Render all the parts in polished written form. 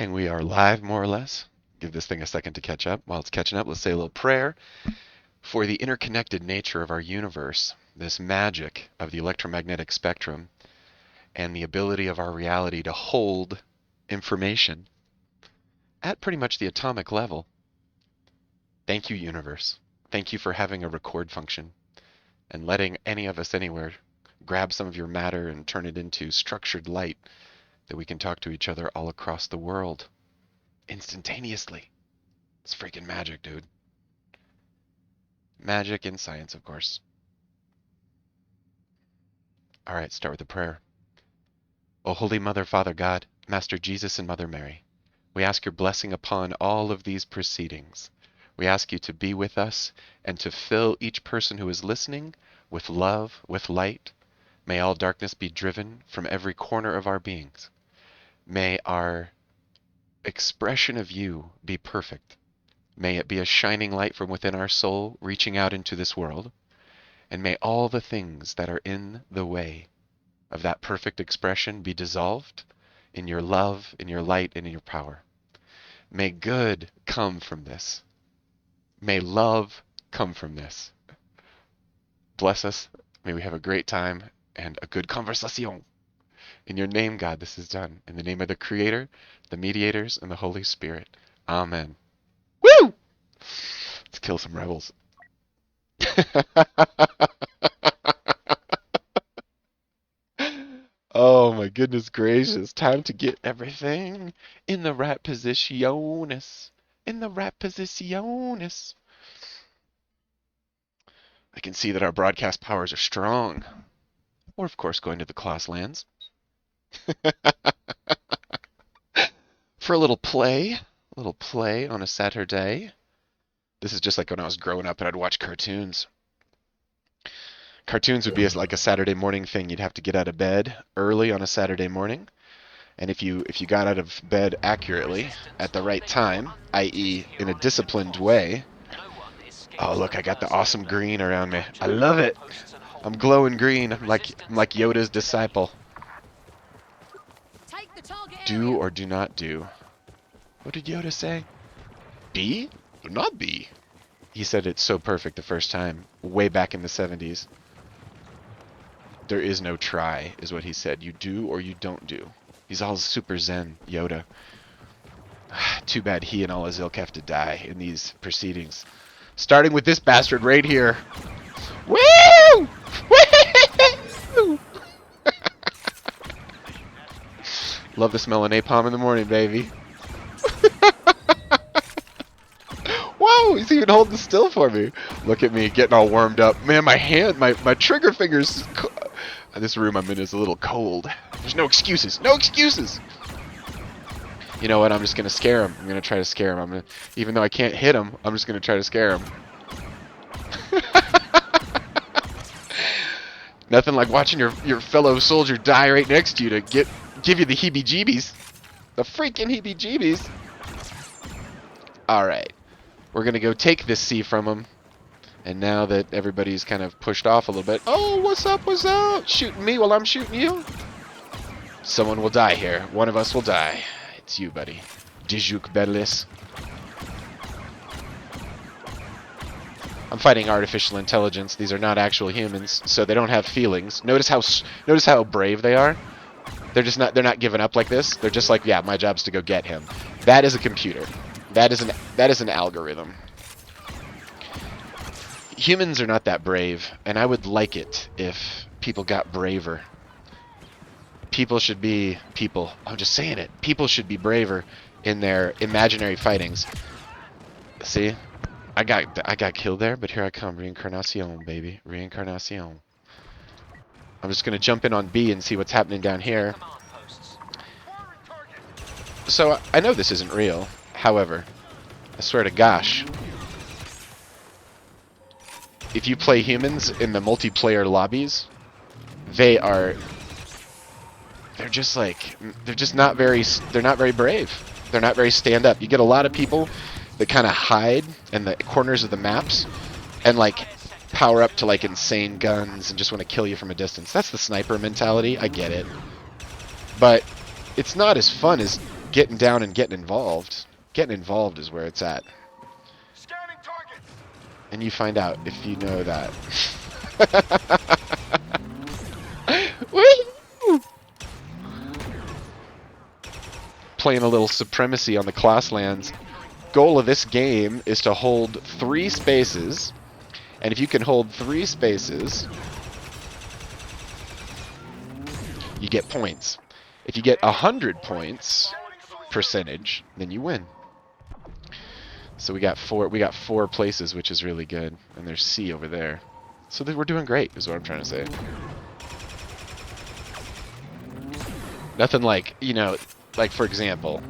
And we are live, more or less. Give this thing a second to catch up. While it's catching up, let's say a little prayer for the interconnected nature of our universe, this magic of the electromagnetic spectrum, and the ability of our reality to hold information at pretty much the atomic level. Thank you, universe. Thank you for having a record function and letting any of us anywhere grab some of your matter and turn it into structured light that we can talk to each other all across the world instantaneously. It's freaking magic, dude. Magic in science, of course. All right, start with a prayer. O Holy Mother, Father God, Master Jesus, and Mother Mary, we ask your blessing upon all of these proceedings. We ask you to be with us and to fill each person who is listening with love, with light. May all darkness be driven from every corner of our beings. May our expression of you be perfect. May it be a shining light from within our soul, reaching out into this world. And may all the things that are in the way of that perfect expression be dissolved in your love, in your light, and in your power. May good come from this. May love come from this. Bless us. May we have a great time and a good conversation. In your name, God, this is done. In the name of the Creator, the Mediators, and the Holy Spirit. Amen. Woo! Let's kill some rebels. Oh my goodness gracious. Time to get everything in the right positiones. In the right positiones. I can see that our broadcast powers are strong. We're of course going to the Class lands. For a little play on a Saturday. This is just like when I was growing up and I'd watch cartoons. Cartoons would be like a Saturday morning thing. You'd have to get out of bed early on a Saturday morning. And if you got out of bed accurately at the right time, i.e. in a disciplined way. Oh, look, I got the awesome green around me. I love it. I'm glowing green. I'm like Yoda's disciple. Do or do not do. What did Yoda say? Be or not be? He said it so perfect the first time, way back in the 70s. There is no try, is what he said. You do or you don't do. He's all super zen, Yoda. Too bad he and all his ilk have to die in these proceedings. Starting with this bastard right here. Woo! Woo! Love the smell of napalm in the morning, baby. Whoa, he's even holding still for me. Look at me getting all warmed up. Man, my hand, my trigger fingers. This room I'm in is a little cold. There's no excuses. No excuses. You know what? I'm just going to scare him. I'm going to try to scare him. Even though I can't hit him, I'm just going to try to scare him. Nothing like watching your fellow soldier die right next to you to give you the heebie-jeebies. The freaking heebie-jeebies. All right. We're going to go take this C from him. And now that everybody's kind of pushed off a little bit. Oh, what's up? What's up? Shooting me while I'm shooting you? Someone will die here. One of us will die. It's you, buddy. Dijuk Bedlis. I'm fighting artificial intelligence. These are not actual humans, so they don't have feelings. Notice how brave they are. They're not giving up like this. They're just like, yeah, my job's to go get him. That is a computer. That is an algorithm. Humans are not that brave, and I would like it if people got braver. People should be people. I'm just saying it. People should be braver in their imaginary fightings. See? I got killed there, but here I come. Reincarnation, baby. Reincarnation. I'm just going to jump in on B and see what's happening down here. So, I know this isn't real. However, I swear to gosh, if you play humans in the multiplayer lobbies, they're not very brave. They're not very stand up. You get a lot of people that kind of hide in the corners of the maps and like power up to like insane guns and just want to kill you from a distance. That's the sniper mentality. I get it. But it's not as fun as getting down and getting involved. Getting involved is where it's at. Scanning target. And you find out if you know that. Woo! Playing a little supremacy on the class lands. Goal of this game is to hold 3 spaces. And if you can hold 3 spaces, you get points. If you get 100 points percentage, then you win. So we got 4 places, which is really good. And there's C over there. So we're doing great, is what I'm trying to say. Nothing like, you know, like for example,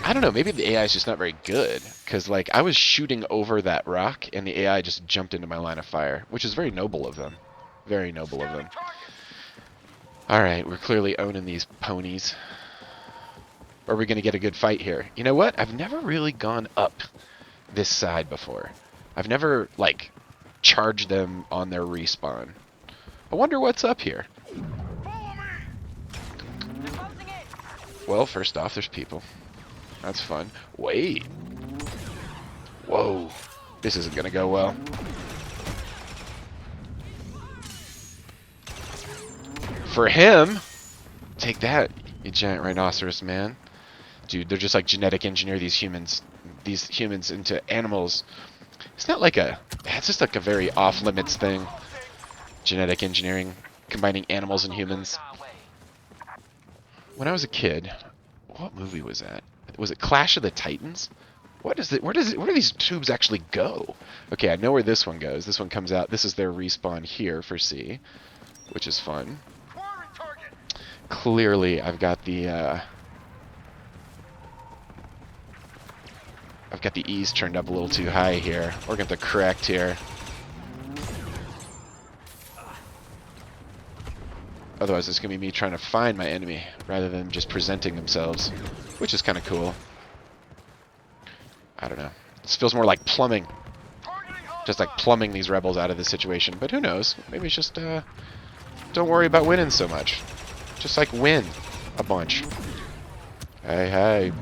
I don't know, maybe the AI is just not very good. Because, like, I was shooting over that rock, and the AI just jumped into my line of fire, which is very noble of them. Very noble of them. Alright, we're clearly owning these ponies. Are we going to get a good fight here? You know what? I've never really gone up this side before. I've never, like, charged them on their respawn. I wonder what's up here. Well, first off, there's people. That's fun. Wait. Whoa. This isn't going to go well. For him, take that, you giant rhinoceros man. Dude, they're just like genetic engineer these humans into animals. It's not like it's just like a very off-limits thing. Genetic engineering, combining animals and humans. When I was a kid, what movie was that? Was it Clash of the Titans? Where do these tubes actually go? Okay, I know where this one goes. This one comes out. This is their respawn here for C, which is fun. Clearly, I've got the E's turned up a little too high here. We're going to correct here. Otherwise, it's going to be me trying to find my enemy rather than just presenting themselves, which is kind of cool. I don't know. This feels more like plumbing. Just like plumbing these rebels out of this situation. But who knows? Maybe it's just, don't worry about winning so much. Just like win a bunch. Hey, hey.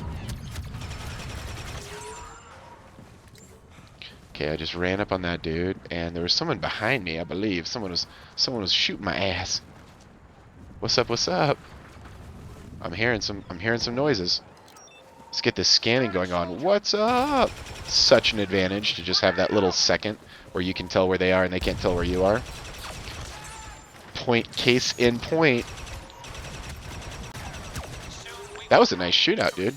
Okay, I just ran up on that dude, and there was someone behind me, I believe. Someone was shooting my ass. What's up, what's up? I'm hearing some noises. Let's get this scanning going on. What's up? Such an advantage to just have that little second where you can tell where they are and they can't tell where you are. Case in point. That was a nice shootout, dude.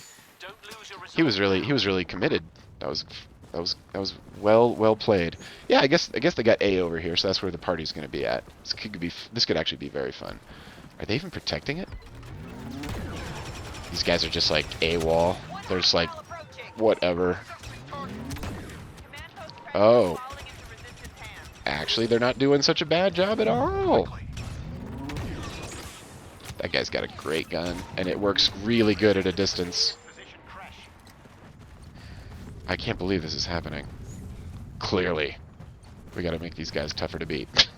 He was really committed. That was well played. Yeah, I guess they got A over here, so that's where the party's going to be at. This could actually be very fun. Are they even protecting it? These guys are just like AWOL. They're just like, whatever. Oh. Actually, they're not doing such a bad job at all. That guy's got a great gun, and it works really good at a distance. I can't believe this is happening. Clearly. We gotta make these guys tougher to beat.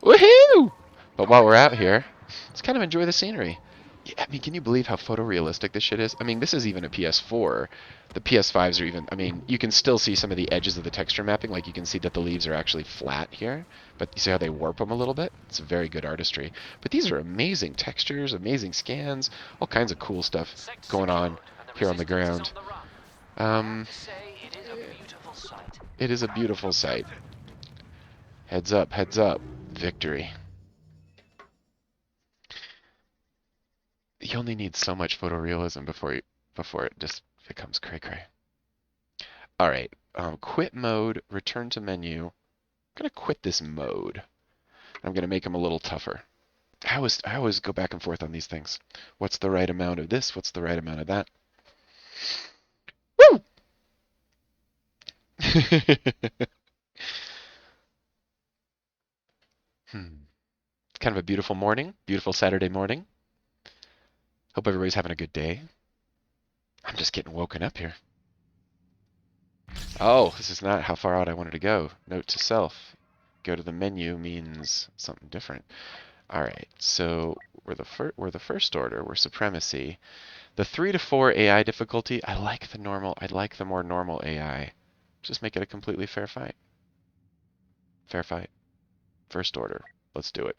Woohoo! But while we're out here, let's kind of enjoy the scenery. Yeah, I mean, can you believe how photorealistic this shit is? I mean, this is even a PS4. The PS5s are even, I mean, you can still see some of the edges of the texture mapping. Like, you can see that the leaves are actually flat here. But you see how they warp them a little bit? It's very good artistry. But these are amazing textures, amazing scans, all kinds of cool stuff going on here on the ground. It is a beautiful sight. Heads up, victory. You only need so much photorealism before it just becomes cray-cray. All right, quit mode, return to menu. I'm gonna quit this mode. I'm gonna make them a little tougher. I always go back and forth on these things. What's the right amount of this? What's the right amount of that? Woo! It's kind of a beautiful morning, beautiful Saturday morning. Hope everybody's having a good day. I'm just getting woken up here. Oh, this is not how far out I wanted to go. Note to self. Go to the menu means something different. All right, so we're the first order. We're supremacy. The 3 to 4 AI difficulty. I like the normal. I like the more normal AI. Just make it a completely fair fight. Fair fight. First order. Let's do it.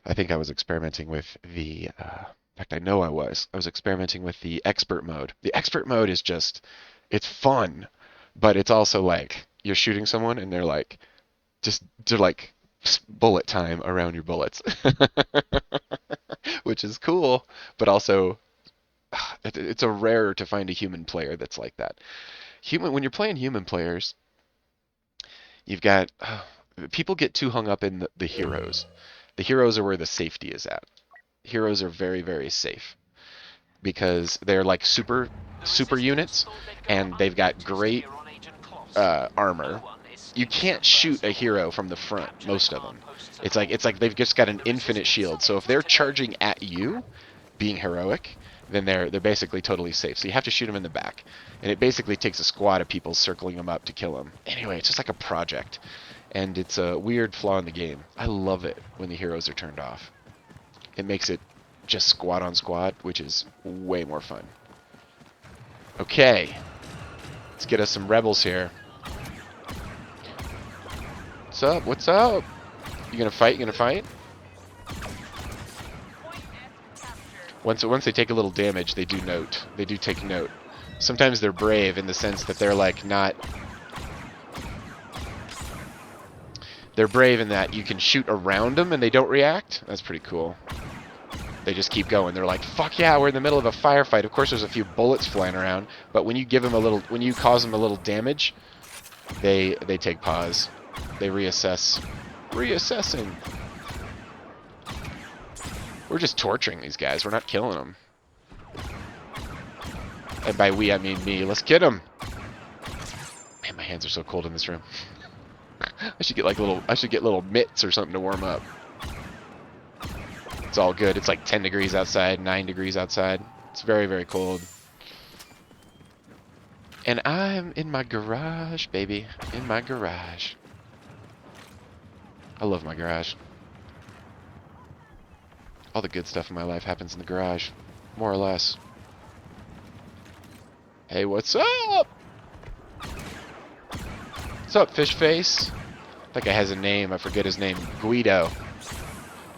I think I was experimenting with the. In fact, I know I was. I was experimenting with the expert mode. The expert mode is just. It's fun, but it's also like you're shooting someone and they're like, they're like bullet time around your bullets, which is cool, but also it's a rare to find a human player that's like that. When you're playing human players, you've got people get too hung up in the heroes. The heroes are where the safety is at. Heroes are very, very safe because they're like super units, and they've got great armor. You can't shoot a hero from the front, most of them. It's like they've just got an infinite shield. So if they're charging at you, being heroic, then they're basically totally safe. So you have to shoot them in the back, and it basically takes a squad of people circling them up to kill them. Anyway, it's just like a project, and it's a weird flaw in the game. I love it when the heroes are turned off. It makes it just squad on squad, which is way more fun. Okay, let's get us some rebels here. What's up? What's up? You gonna fight? You gonna fight? Once they take a little damage, they do note. They do take note. Sometimes they're brave in the sense that they're like not. They're brave in that you can shoot around them and they don't react. That's pretty cool. They just keep going. They're like, fuck yeah, we're in the middle of a firefight. Of course, there's a few bullets flying around, but when you give them when you cause them a little damage, they take pause. They reassess. Reassessing. We're just torturing these guys. We're not killing them. And by we, I mean me. Let's get them. Man, my hands are so cold in this room. I should get little mitts or something to warm up. It's all good. It's like 10 degrees outside, 9 degrees outside. It's very, very cold. And I'm in my garage, baby. In my garage. I love my garage. All the good stuff in my life happens in the garage. More or less. Hey, what's up? What's up, fish face? That guy has a name. I forget his name. Guido.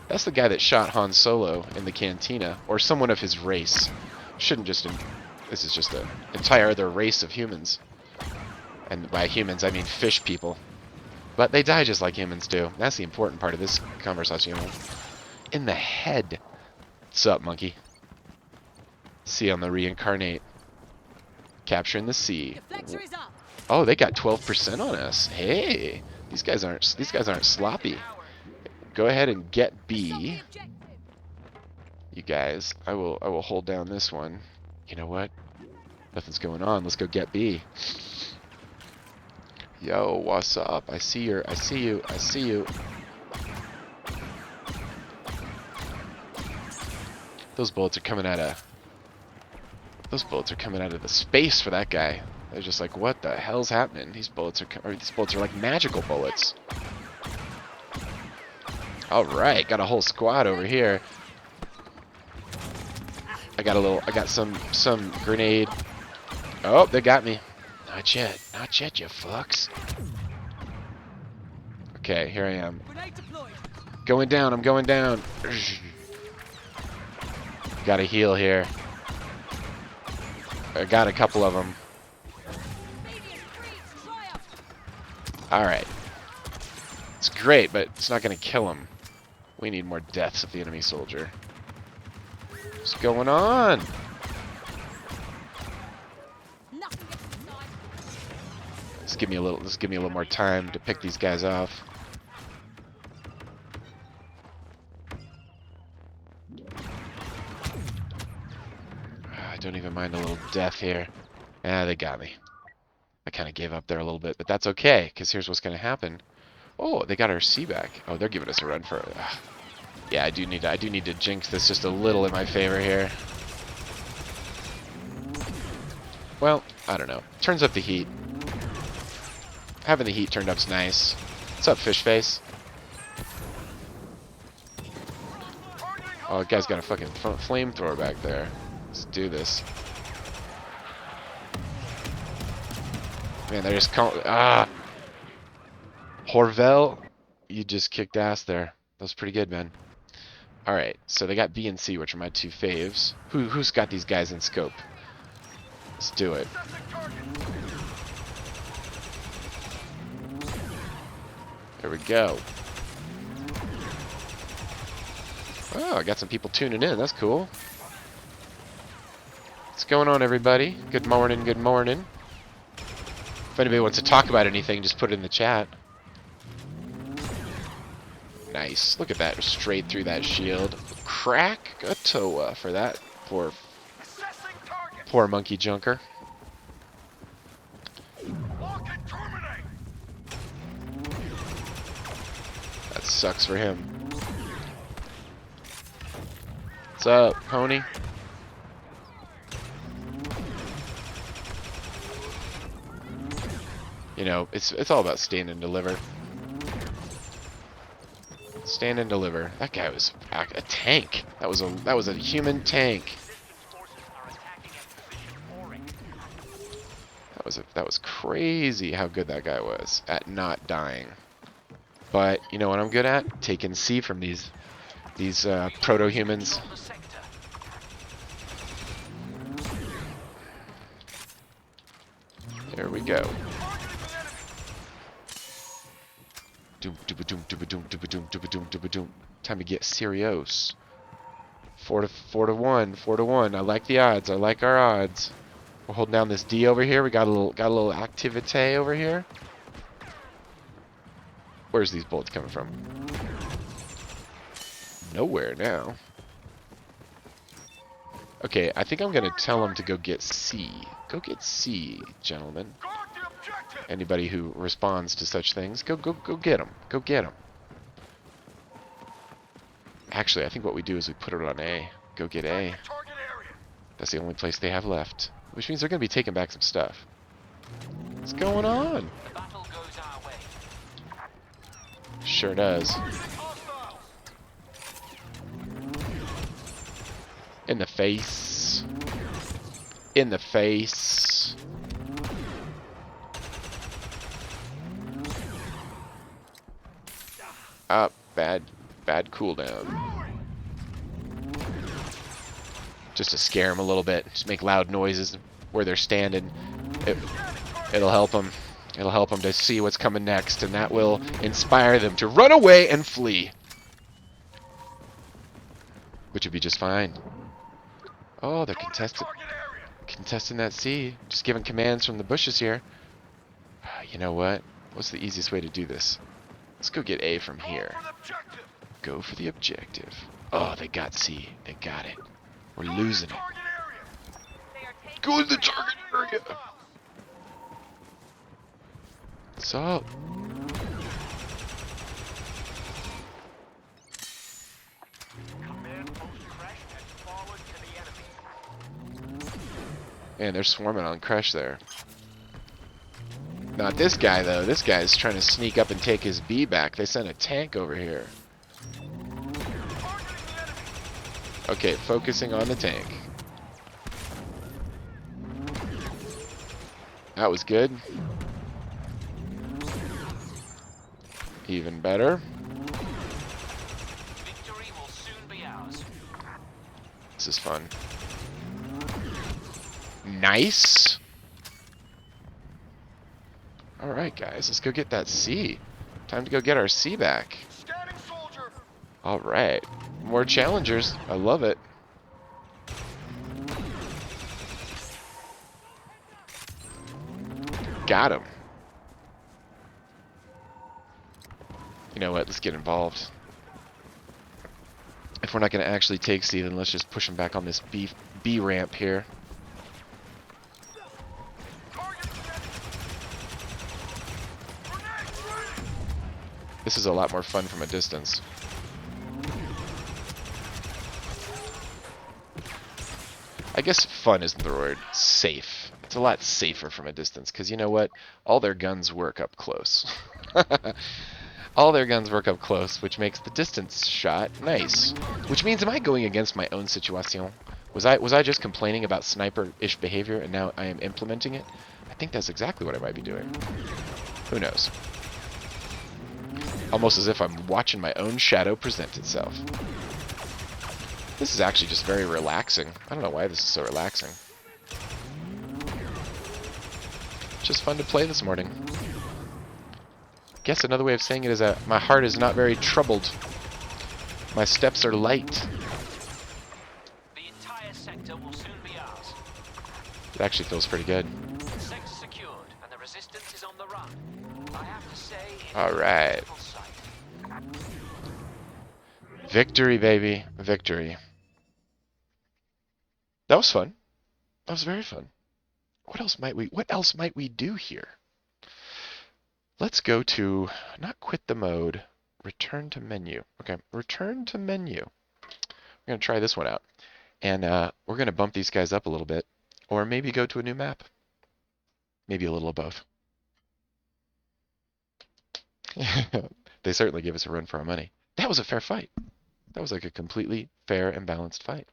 That's the guy that shot Han Solo in the cantina. Or someone of his race. Shouldn't just... This is just an entire other race of humans. And by humans, I mean fish people. But they die just like humans do. That's the important part of this conversation. In the head. What's up, monkey? See on the reincarnate. Capturing the sea. Oh, they got 12% on us. Hey, these guys aren't sloppy. Go ahead and get B. You guys, I will hold down this one. You know what? Nothing's going on. Let's go get B. Yo, what's up? I see you. I see you. Those bullets are coming out of the space for that guy. They're just like, what the hell's happening? These bullets are like magical bullets. All right, got a whole squad over here. I got some grenade. Oh, they got me. Not yet, you fucks. Okay, here I am. Going down. I'm going down. Got to heal here. I got a couple of them. Alright. It's great, but it's not going to kill him. We need more deaths of the enemy soldier. What's going on? Just give me a little more time to pick these guys off. I don't even mind a little death here. Ah, they got me. I kind of gave up there a little bit, but that's okay, because here's what's going to happen. Oh, they got our C back. Oh, they're giving us a run for it. Yeah, I do need to jinx this just a little in my favor here. Well, I don't know. Turns up the heat. Having the heat turned up's nice. What's up, fish face? Oh, the guy's got a fucking flamethrower back there. Let's do this. Man, they're just calling. Ah! Horvel, you just kicked ass there. That was pretty good, man. Alright, so they got B and C, which are my two faves. Who's got these guys in scope? Let's do it. There we go. Oh, I got some people tuning in. That's cool. What's going on, everybody? Good morning, good morning. If anybody wants to talk about anything, just put it in the chat. Nice. Look at that. Straight through that shield. Crack a Toa for that poor monkey junker. That sucks for him. What's up, pony? You know, it's all about stand and deliver. Stand and deliver. That guy was a tank. That was a human tank. That was crazy how good that guy was at not dying. But you know what I'm good at? Taking C from these proto-humans. There we go. Doom, dooba doom, dooba doom, dooba doom, dooba doom, dooba doom. Time to get serious. 4 to 1, 4 to 1. I like the odds. I like our odds. We're holding down this D over here. We got a little activity over here. Where's these bullets coming from? Nowhere now. Okay, I think I'm gonna tell them to go get C. Go get C, gentlemen. Anybody who responds to such things, go get them. Go get them. Actually, I think what we do is we put it on A. Go get A. That's the only place they have left. Which means they're going to be taking back some stuff. What's going on? Sure does. In the face. In the face. Up, bad cooldown. Just to scare them a little bit. Just make loud noises where they're standing. It'll help them. It'll help them to see what's coming next, and that will inspire them to run away and flee. Which would be just fine. Oh, they're contesting that C. Just giving commands from the bushes here. You know what? What's the easiest way to do this? Let's go get A from here. Go for the objective. Oh, they got C. They got it. We're losing it. Go to the target area. What's up? Man, they're swarming on Crush there. Not this guy, though. This guy's trying to sneak up and take his B back. They sent a tank over here. Okay, focusing on the tank. That was good. Even better. Victory will soon be ours. This is fun. Nice. Alright, guys, let's go get that C. Time to go get our C back. Alright. More challengers. I love it. Got him. You know what? Let's get involved. If we're not going to actually take C, then let's just push him back on this B ramp here. This is a lot more fun from a distance. I guess fun isn't the word. Safe. It's a lot safer from a distance, because you know what? All their guns work up close. All their guns work up close, which makes the distance shot nice. Which means, am I going against my own situation? Was I just complaining about sniper-ish behavior and now I am implementing it? I think that's exactly what I might be doing. Who knows? Almost as if I'm watching my own shadow present itself. This is actually just very relaxing. I don't know why this is so relaxing. Just fun to play this morning. Guess another way of saying it is that my heart is not very troubled. My steps are light. The entire sector will soon be ours. It actually feels pretty good. Sector secured, and the resistance is on the run. I have to say, it's All right. a beautiful sight. Victory, baby. Victory. That was fun. That was very fun. What else might we do here? Let's go to, not quit the mode, return to menu. Okay, return to menu. We're going to try this one out. And we're going to bump these guys up a little bit. Or maybe go to a new map. Maybe a little of both. They certainly give us a run for our money. That was a fair fight. That was like a completely fair and balanced fight.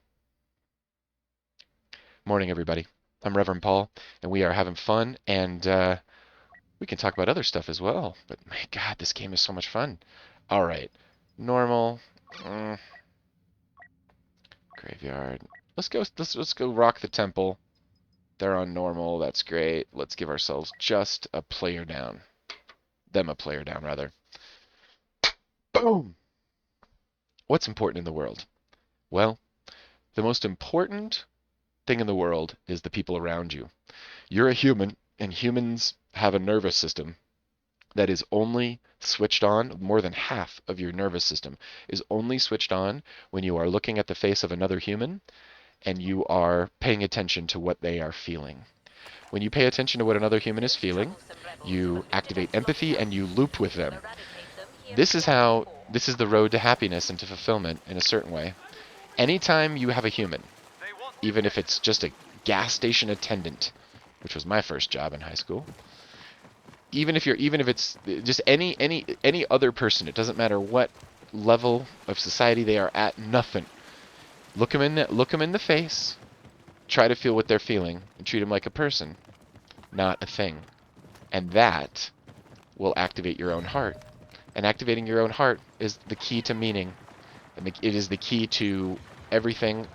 Morning, everybody. I'm Reverend Paul, and we are having fun, and we can talk about other stuff as well. But my God, this game is so much fun. All right, normal, graveyard. Let's go rock the temple. They're on normal. That's great. Let's give ourselves just a player down. Them a player down, rather. Boom. What's important in the world? Well, the most important thing in the world is the people around you. You're a human, and humans have a nervous system that is only switched on. More than half of your nervous system is only switched on when you are looking at the face of another human and you are paying attention to what they are feeling. When you pay attention to what another human is feeling, you activate empathy and you loop with them. This is the road to happiness and to fulfillment in a certain way. Anytime you have a human, even if it's just a gas station attendant, which was my first job in high school, even if it's just any other person, it doesn't matter what level of society they are at, nothing. Look them in the face, try to feel what they're feeling, and treat them like a person, not a thing. And that will activate your own heart. And activating your own heart is the key to meaning. And it is the key to everything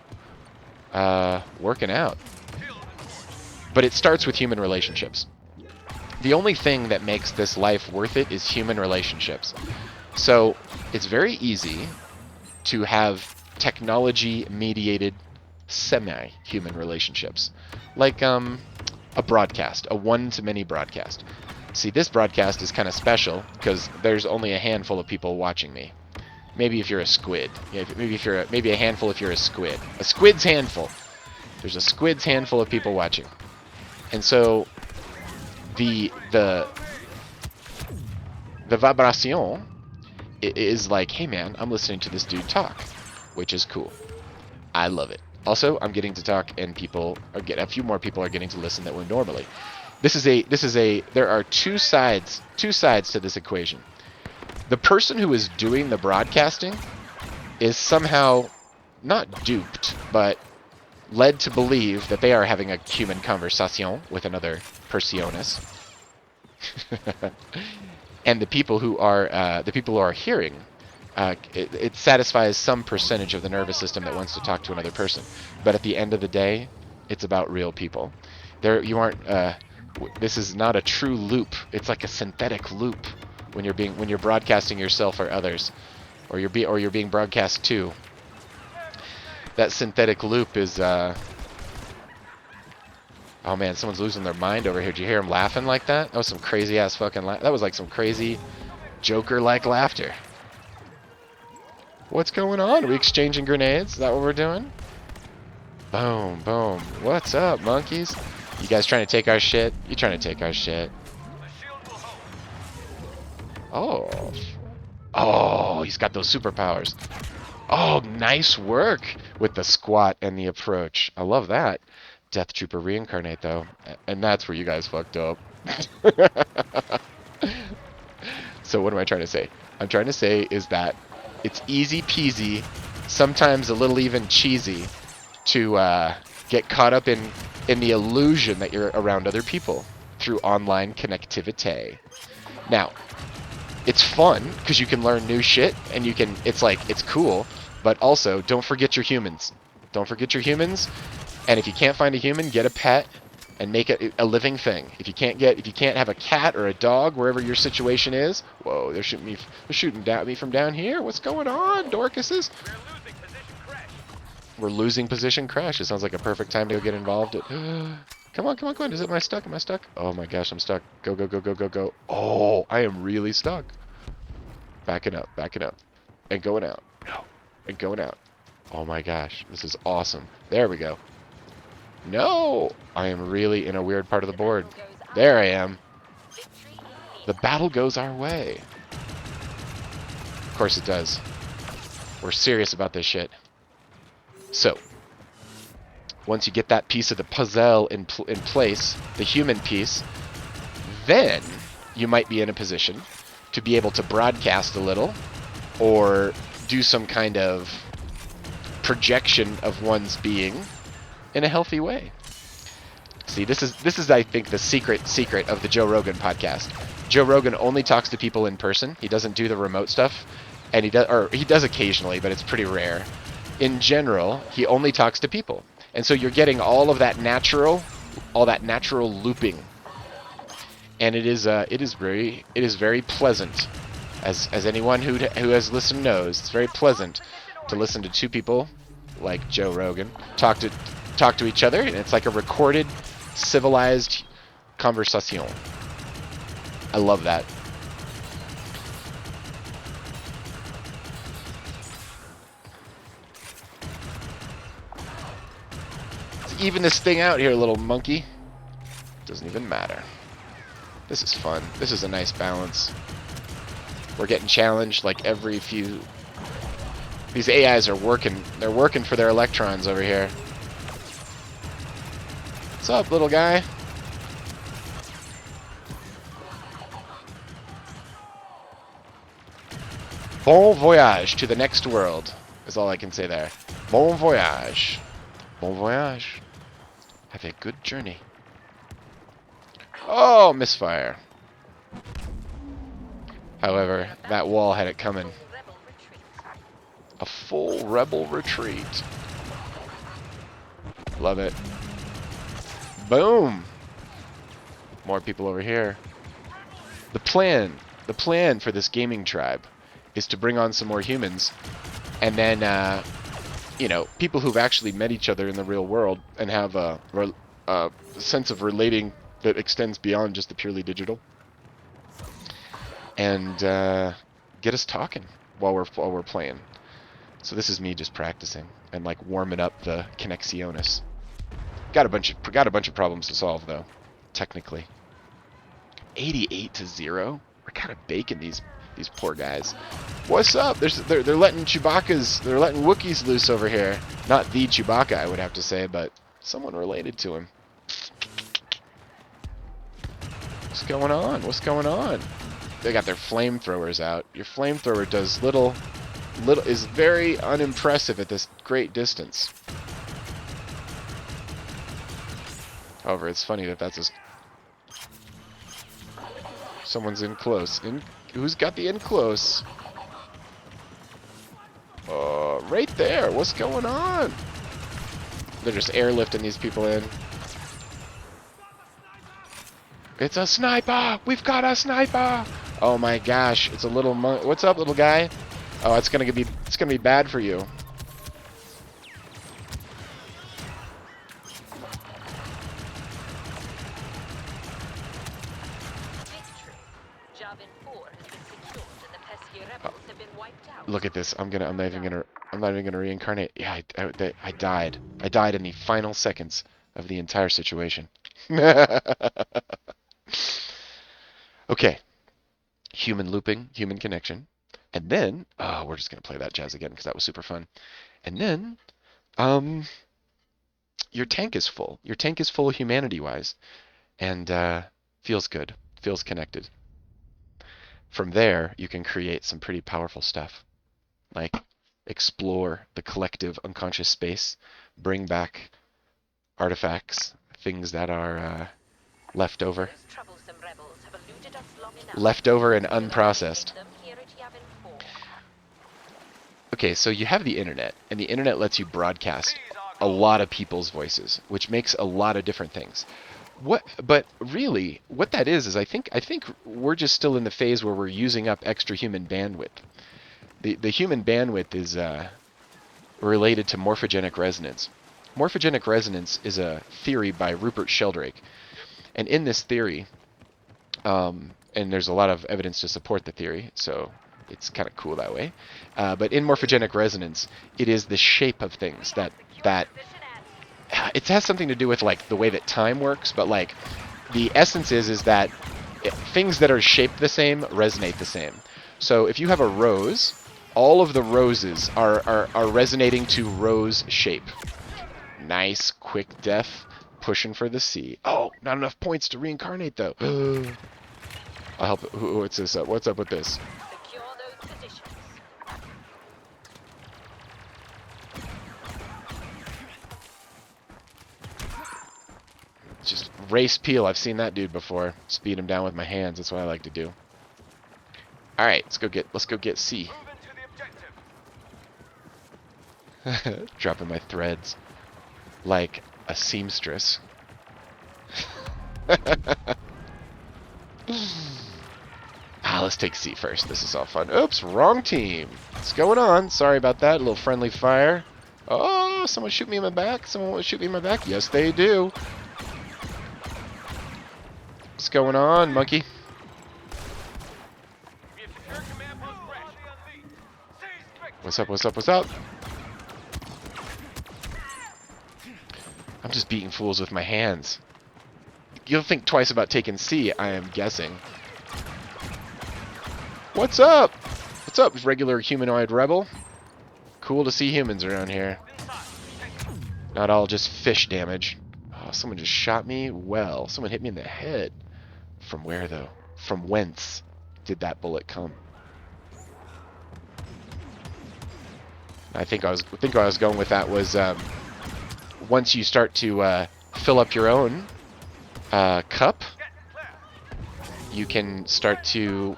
working out. But it starts with human relationships. The only thing that makes this life worth it is human relationships. So it's very easy to have technology-mediated semi-human relationships. Like a broadcast, a one-to-many broadcast. See, this broadcast is kind of special because there's only a handful of people watching me. Maybe if you're a squid. Yeah, maybe a handful if you're a squid. A squid's handful. There's a squid's handful of people watching. And so the vibration is like, hey man, I'm listening to this dude talk, which is cool. I love it. Also, I'm getting to talk, and a few more people are getting to listen that would normally. There are two sides to this equation. The person who is doing the broadcasting is somehow not duped, but led to believe that they are having a human conversation with another personas. And the people who are hearing, it satisfies some percentage of the nervous system that wants to talk to another person. But at the end of the day, it's about real people. This is not a true loop. It's like a synthetic loop when you're broadcasting yourself or others, or you're being broadcast to. That synthetic loop is oh man, someone's losing their mind over here. Did you hear him laughing like that? That was some crazy ass fucking that was like some crazy Joker-like laughter. What's going on? Are we exchanging grenades? Is that what we're doing? Boom, boom. What's up, monkeys? You guys trying to take our shit? You trying to take our shit? Oh. Oh, he's got those superpowers. Oh, nice work with the squat and the approach. I love that. Death Trooper reincarnate, though. And that's where you guys fucked up. So what am I trying to say? I'm trying to say is that it's easy peasy, sometimes a little even cheesy, to get caught up in the illusion that you're around other people through online connectivity. Now, it's fun because you can learn new shit and it's cool, but also don't forget your humans. Don't forget your humans, and if you can't find a human, get a pet and make it a living thing. If you can't have a cat or a dog wherever your situation is, whoa, they're shooting at me from down here. What's going on, Dorcases? We're losing position crash. It sounds like a perfect time to go get involved. Come on, come on, come on. Am I stuck? Am I stuck? Oh my gosh, I'm stuck. Go, go, go, go, go, go. Oh, I am really stuck. Backing up, and going out. No, and going out. Oh my gosh, this is awesome. There we go. No, I am really in a weird part of the board. There I am. The battle goes our way. Of course it does. We're serious about this shit. So, once you get that piece of the puzzle in place, the human piece, then you might be in a position to be able to broadcast a little or do some kind of projection of one's being in a healthy way. See, this is I think the secret of the Joe Rogan podcast. Joe Rogan only talks to people in person. He doesn't do the remote stuff, and he does occasionally, but it's pretty rare. In general, he only talks to people. And so you're getting all that natural looping. And it is very pleasant. As anyone who has listened knows, it's very pleasant to listen to two people like Joe Rogan talk to each other, and it's like a recorded, civilized conversation. I love that. Let's even this thing out here, little monkey. Doesn't even matter. This is fun. This is a nice balance. We're getting challenged like every few... These AIs are working. They're working for their electrons over here. What's up, little guy? Bon voyage to the next world, is all I can say there. Bon voyage. Bon voyage. Have a good journey. Oh, misfire. However, that wall had it coming. A full rebel retreat. Love it. Boom. More people over here. The plan for this gaming tribe is to bring on some more humans, and then, people who've actually met each other in the real world and have a sense of relating that extends beyond just the purely digital, and get us talking while we're playing. So this is me just practicing and like warming up the Connexionis. Got a bunch of problems to solve though, technically. 88-0. We're kind of baking these poor guys. What's up? They're letting Chewbacca's, they're letting Wookiees loose over here. Not the Chewbacca, I would have to say, but someone related to him. What's going on? What's going on? They got their flamethrowers out. Your flamethrower does little is very unimpressive at this great distance. However, it's funny that that's someone's in close. Who's got the in close? Right there. What's going on? They're just airlifting these people in. It's a sniper! We've got a sniper! Oh my gosh! It's a little What's up, little guy? Oh, it's gonna be bad for you. Look at this. I'm not even gonna reincarnate. Yeah, I died. I died in the final seconds of the entire situation. Okay. Human looping, human connection. And then, we're just gonna play that jazz again because that was super fun. And then, your tank is full. Your tank is full humanity-wise, and feels good. Feels connected. From there, you can create some pretty powerful stuff, like explore the collective unconscious space, bring back artifacts, things that are left over, Those troublesome rebels have eluded us long enough. left over and We'll unprocessed. eliminate them here at Yavin 4. Okay, so you have the internet, and the internet lets you broadcast a lot of people's voices, which makes a lot of different things. But really, what that is I think we're just still in the phase where we're using up extra human bandwidth. The human bandwidth is related to morphogenic resonance. Morphogenic resonance is a theory by Rupert Sheldrake, and in this theory, and there's a lot of evidence to support the theory, so it's kind of cool that way. But in morphogenic resonance, it is the shape of things that it has something to do with like the way that time works, but like the essence is that things that are shaped the same resonate the same. So if you have a rose, all of the roses are resonating to rose shape. Nice, quick death, pushing for the sea. Oh, not enough points to reincarnate though. I'll help. What's this up? What's up with this? Secure those positions. Just race Peel. I've seen that dude before. Speed him down with my hands. That's what I like to do. All right, let's go get C. Move into the objective. Dropping my threads like a seamstress. Let's take C first. This is all fun. Oops, wrong team. What's going on? Sorry about that. A little friendly fire. Oh, someone shoot me in my back. Someone want to shoot me in my back. Yes, they do. What's going on, monkey? We have secured command post Crash. Seize victory. What's up? What's up? What's up? I'm just beating fools with my hands. You'll think twice about taking C, I am guessing. What's up? What's up, regular humanoid rebel? Cool to see humans around here. Not all just fish damage. Oh, someone just shot me? Well, someone hit me in the head. From where, though? From whence did that bullet come? I think I was going with that was once you start to fill up your own cup, you can start to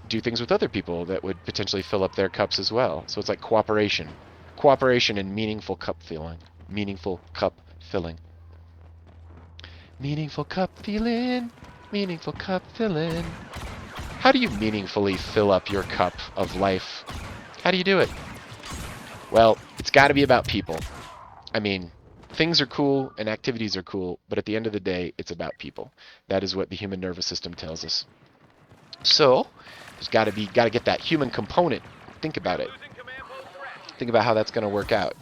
do things with other people that would potentially fill up their cups as well. So it's like cooperation. Cooperation and meaningful cup filling. Meaningful cup filling. Meaningful cup filling. Meaningful cup filling. How do you meaningfully fill up your cup of life? How do you do it? Well, it's got to be about people. I mean, things are cool and activities are cool, but at the end of the day, it's about people. That is what the human nervous system tells us. So, there's got to get that human component. Think about it. Losing command post Crash. Think about how that's going to work out.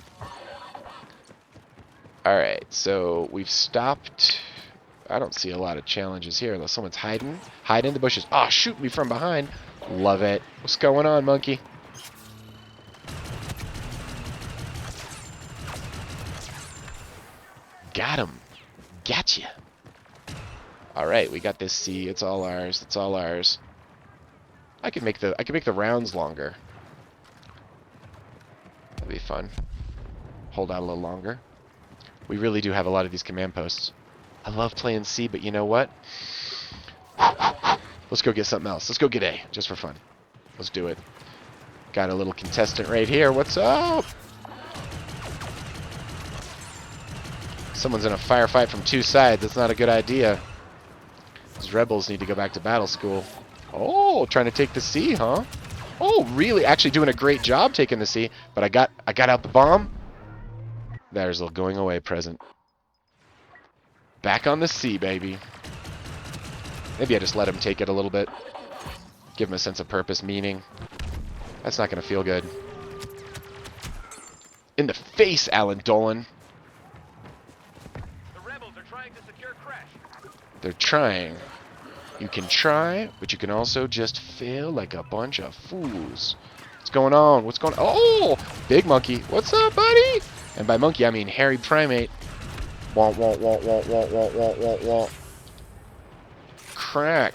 All right, so we've stopped. I don't see a lot of challenges here unless someone's hiding. Hide in the bushes. Oh, shoot me from behind. Love it. What's going on, monkey? Got him. Gotcha. All right, we got this C. It's all ours. It's all ours. I could make the rounds longer. That'd be fun. Hold out a little longer. We really do have a lot of these command posts. I love playing C, but you know what? Let's go get something else. Let's go get A, just for fun. Let's do it. Got a little contestant right here. What's up? Someone's in a firefight from two sides. That's not a good idea. These rebels need to go back to battle school. Oh, trying to take the C, huh? Oh, really? Actually doing a great job taking the C. But I got out the bomb. There's a little going away present. Back on the C, baby. Maybe I just let him take it a little bit. Give him a sense of purpose, meaning. That's not going to feel good. In the face, Alan Dolan. The rebels are trying to secure Crash. They're trying. You can try, but you can also just fail like a bunch of fools. What's going on? What's going on? Oh! Big monkey. What's up, buddy? And by monkey, I mean hairy primate. Wah, wah, wah, wah, wah, wah, wah, wah, wah. Crack.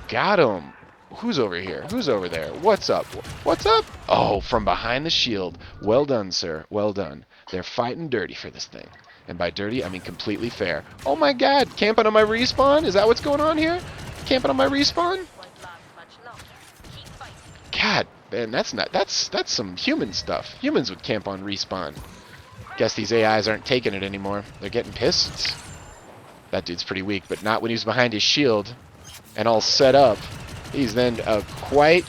Got him. Who's over here? Who's over there? What's up? What's up? Oh, from behind the shield. Well done, sir. Well done. They're fighting dirty for this thing. And by dirty, I mean completely fair. Oh my god, camping on my respawn? Is that what's going on here? Camping on my respawn? Won't last much longer. Keep fighting. God, man, that's some human stuff. Humans would camp on respawn. Guess these AIs aren't taking it anymore. They're getting pissed. That dude's pretty weak, but not when he's behind his shield and all set up. He's then quite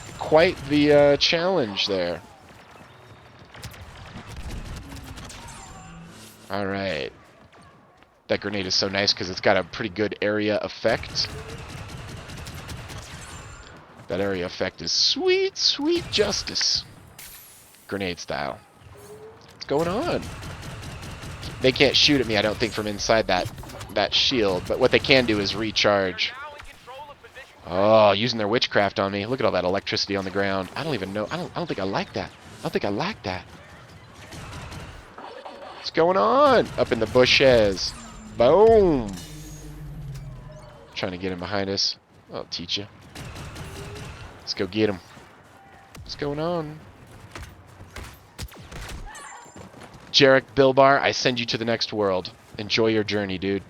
the challenge there. All right. That grenade is so nice because it's got a pretty good area effect. That area effect is sweet, sweet justice. Grenade style. What's going on? They can't shoot at me, I don't think, from inside that shield, but what they can do is recharge. Now in control of position. Oh, using their witchcraft on me. Look at all that electricity on the ground. I don't even know. I don't think I like that. I don't think I like that. What's going on? Up in the bushes. Boom. Trying to get him behind us. I'll teach you. Let's go get him. What's going on? Jarek Bilbar, I send you to the next world. Enjoy your journey, dude.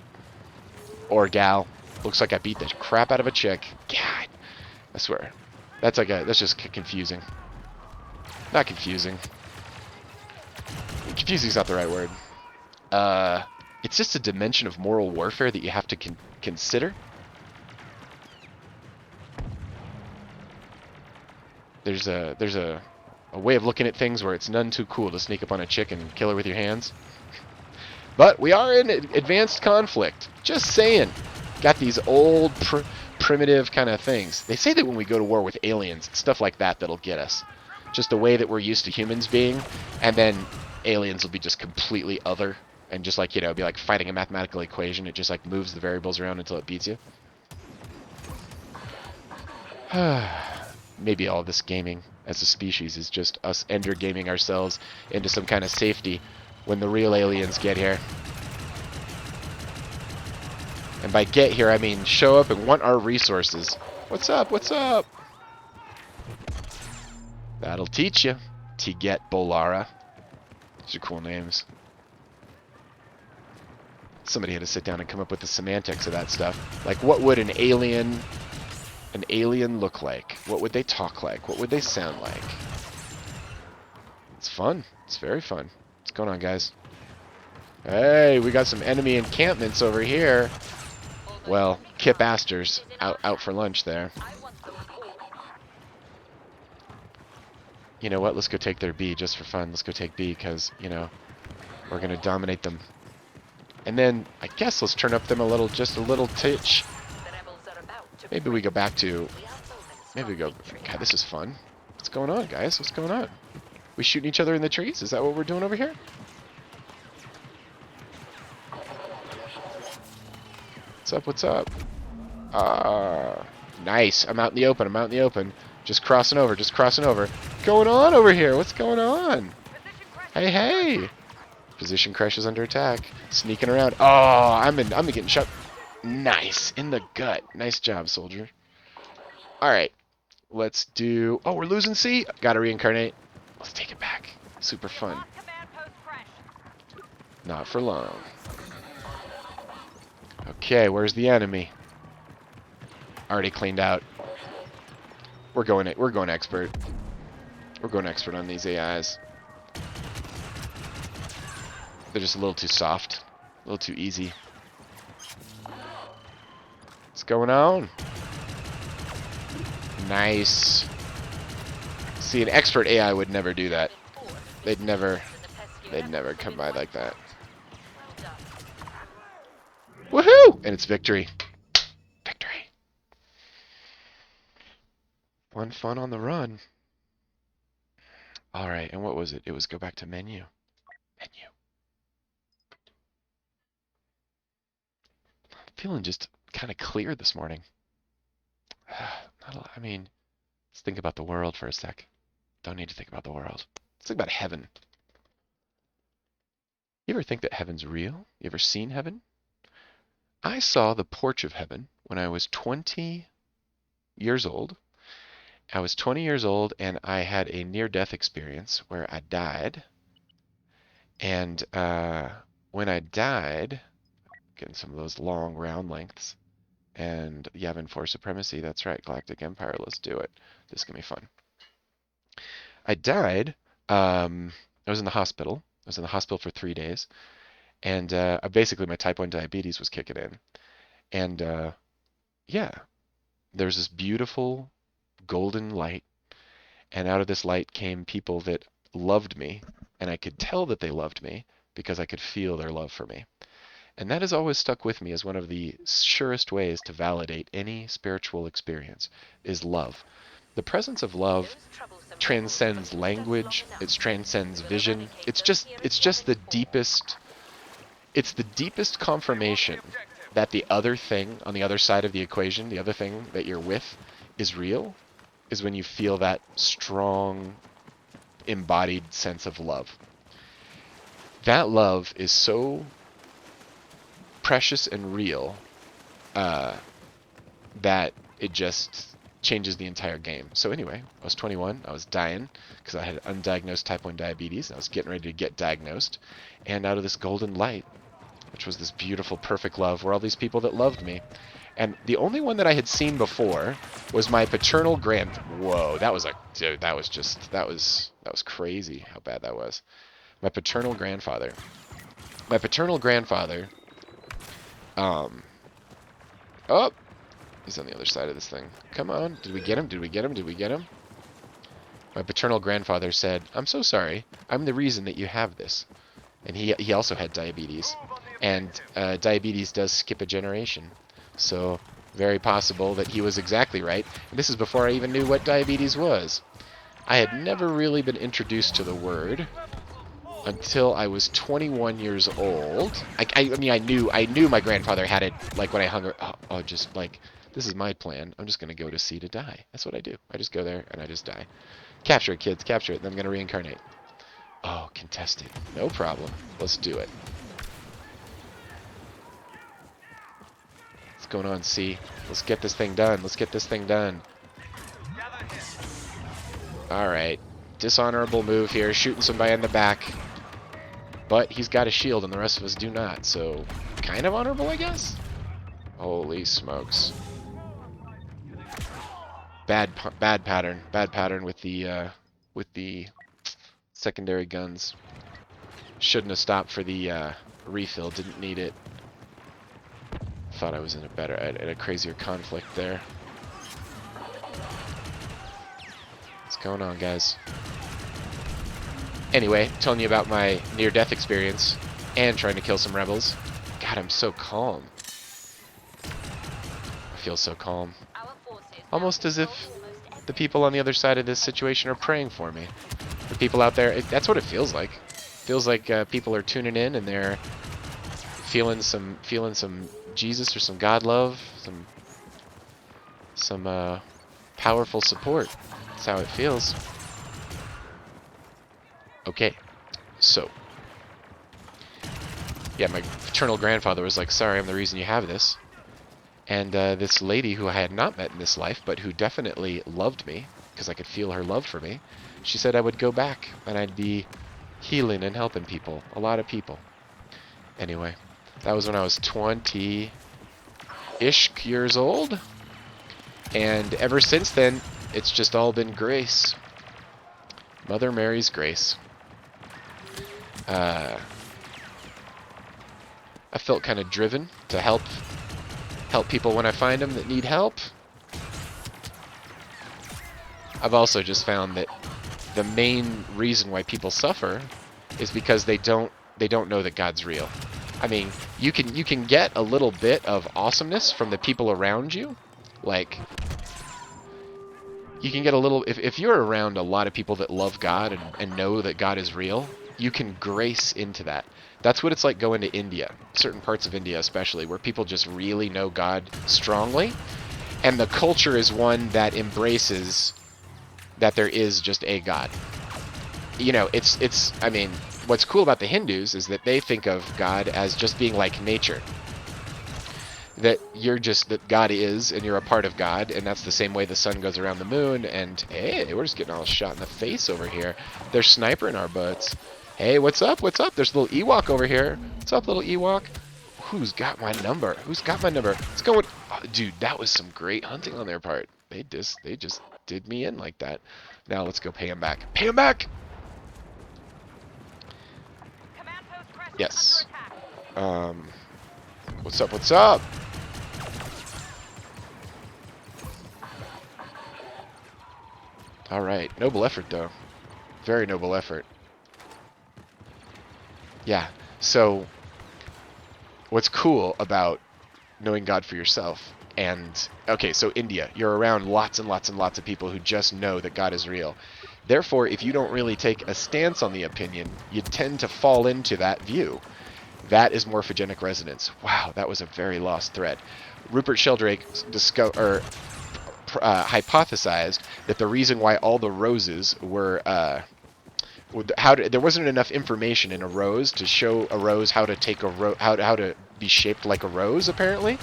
Or gal. Looks like I beat the crap out of a chick. God, I swear. That's just confusing. Not confusing. Confusing is not the right word. It's just a dimension of moral warfare that you have to consider. There's a way of looking at things where it's none too cool to sneak up on a chick and kill her with your hands. But we are in advanced conflict. Just saying. Got these old primitive kind of things. They say that when we go to war with aliens, it's stuff like that that'll get us. Just the way that we're used to humans being, and then aliens will be just completely other, and just like, you know, be like fighting a mathematical equation. It just like moves the variables around until it beats you. Maybe all this gaming as a species is just us ender gaming ourselves into some kind of safety when the real aliens get here. And by get here, I mean show up and want our resources. What's up? What's up? That'll teach you. Tiget Bolara. Those are cool names. Somebody had to sit down and come up with the semantics of that stuff. Like, what would an alien look like? What would they talk like? What would they sound like? It's fun. It's very fun. What's going on, guys? Hey, we got some enemy encampments over here. Well, Kip Astor's out for lunch there. I want them all. You know what? Let's go take their B just for fun. Let's go take B because, you know, we're going to dominate them. And then, I guess let's turn up them just a little titch. The rebels are about to Maybe we go back to... We outnumber them Maybe we go... strongly. God, this is fun. What's going on, guys? What's going on? We shooting each other in the trees? Is that what we're doing over here? What's up? What's up? Nice. I'm out in the open. I'm out in the open. Just crossing over. Just crossing over. What's going on over here? What's going on? Hey, hey. Position crush is under attack. Sneaking around. Oh, I'm getting shot. Nice. In the gut. Nice job, soldier. All right. Let's do... Oh, we're losing C. Gotta reincarnate. Let's take it back. Super fun. Command post crashed. Not for long. Okay, where's the enemy? Already cleaned out. We're going expert. We're going expert on these AIs. They're just a little too soft. A little too easy. What's going on? Nice. See, an expert AI would never do that. They'd never come by like that. Woohoo! And it's victory. Victory. Fun on the run. Alright, and what was it? It was go back to menu. Menu. Feeling just kind of clear this morning. Not a lot, I mean, let's think about the world for a sec. Don't need to think about the world. Let's think about heaven. You ever think that heaven's real? You ever seen heaven? I saw the porch of heaven when I was 20. years old. I was 20 years old, and I had a near-death experience where I died. And when I died, getting some of those long round lengths, and Yavin 4 Supremacy, that's right, Galactic Empire, let's do it. This is going to be fun. I died, I was in the hospital. I was in the hospital for 3 days, and basically my type 1 diabetes was kicking in. And yeah, there was this beautiful golden light, and out of this light came people that loved me, and I could tell that they loved me because I could feel their love for me. And that has always stuck with me as one of the surest ways to validate any spiritual experience is love. The presence of love transcends language, it transcends vision. It's just the deepest confirmation that the other thing on the other side of the equation, the other thing that you're with is real, is when you feel that strong embodied sense of love. That love is so precious and real that it just changes the entire game. So anyway, I was 21, I was dying because I had undiagnosed type 1 diabetes. I was getting ready to get diagnosed, and out of this golden light, which was this beautiful, perfect love, were all these people that loved me. And the only one that I had seen before was my paternal Whoa, that was crazy how bad that was. My paternal grandfather. Oh, he's on the other side of this thing. Come on, did we get him? My paternal grandfather said, "I'm so sorry. I'm the reason that you have this." And he also had diabetes. And diabetes does skip a generation. So very possible that he was exactly right. And this is before I even knew what diabetes was. I had never really been introduced to the word until I was 21 years old. I mean, I knew my grandfather had it, like when I hung just like, this is my plan. I'm just going to go to sea to die. That's what I do. I just go there and I just die. Capture it, kids. Capture it. Then I'm going to reincarnate. Oh, contested. No problem. Let's do it. What's going on, C? Let's get this thing done. Alright. Dishonorable move here. Shooting somebody in the back. But he's got a shield and the rest of us do not. So, kind of honorable, I guess? Holy smokes. Bad pattern. Bad pattern with the secondary guns. Shouldn't have stopped for the refill. Didn't need it. Thought I was in a crazier conflict there. What's going on, guys? Anyway, telling you about my near-death experience and trying to kill some rebels. God, I'm so calm. I feel so calm. Almost as if the people on the other side of this situation are praying for me. The people out there, that's what it feels like. Feels like people are tuning in and they're feeling some Jesus or some God love, some powerful support. That's how it feels. Okay, so yeah, my paternal grandfather was like, "Sorry, I'm the reason you have this." And this lady who I had not met in this life, but who definitely loved me, because I could feel her love for me, she said I would go back and I'd be healing and helping people, a lot of people. Anyway, that was when I was 20-ish years old, and ever since then, it's just all been grace. Mother Mary's grace. I felt kind of driven to help people when I find them that need help. I've also just found that the main reason why people suffer is because they don't know that God's real. I mean, you can get a little bit of awesomeness from the people around you. Like, you can get a little, if you're around a lot of people that love God and know that God is real, you can grace into that. That's what it's like going to India, certain parts of India especially, where people just really know God strongly, and the culture is one that embraces that there is just a God. You know, I mean, what's cool about the Hindus is that they think of God as just being like nature. that you're just, that God is, and you're a part of God, and that's the same way the sun goes around the moon. And hey, we're just getting all shot in the face over here. They're snipering our butts. Hey, what's up? What's up? There's a little Ewok over here. What's up, little Ewok? Who's got my number? Who's got my number? Let's go with... Oh, dude, that was some great hunting on their part. They just did me in like that. Now let's go pay him back. Pay him back! Command post Crest is Yes. under attack. What's up? What's up? All right. Noble effort, though. Very noble effort. Yeah. So, what's cool about knowing God for yourself? And, okay, so India, you're around lots and lots and lots of people who just know that God is real. Therefore, if you don't really take a stance on the opinion, you tend to fall into that view. That is morphogenic resonance. Wow, that was a very lost thread. Rupert Sheldrake hypothesized that the reason why all the roses were there wasn't enough information in a rose to show a rose how to take a how to be shaped like a rose, apparently.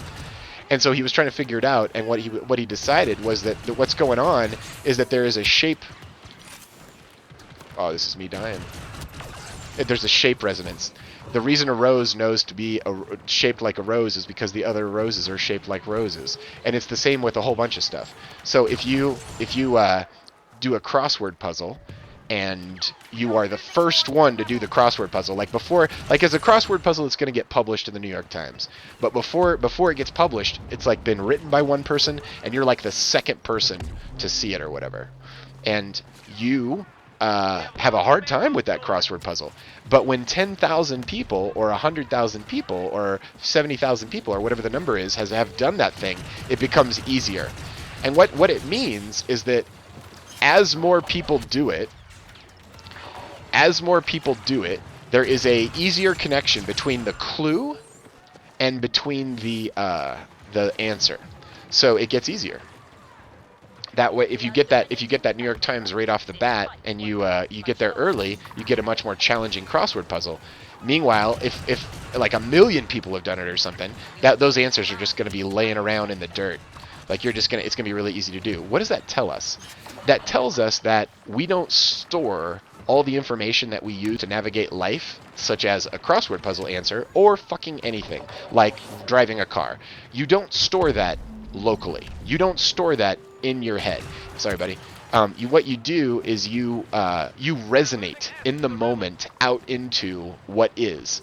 And so he was trying to figure it out, and what he decided was that what's going on is that there is a shape. Oh, this is me dying. There's a shape resonance. The reason a rose knows to be shaped like a rose is because the other roses are shaped like roses, and it's the same with a whole bunch of stuff. So if you do a crossword puzzle, and you are the first one to do the crossword puzzle, like as a crossword puzzle, it's going to get published in the New York Times, but before it gets published, it's like been written by one person, and you're like the second person to see it or whatever, and you have a hard time with that crossword puzzle. But when 10,000 people or 100,000 people or 70,000 people or whatever the number is have done that thing, it becomes easier. And what it means is that as more people do it, there is a easier connection between the clue and between the answer. So it gets easier. That way, if you get that New York Times right off the bat, and you get there early, you get a much more challenging crossword puzzle. Meanwhile, if like 1 million people have done it or something, those answers are just going to be laying around in the dirt. Like it's going to be really easy to do. What does that tell us? That tells us that we don't store all the information that we use to navigate life, such as a crossword puzzle answer or fucking anything, like driving a car. You don't store that locally. You don't store that in your head. Sorry, buddy. What you do is you resonate in the moment out into what is.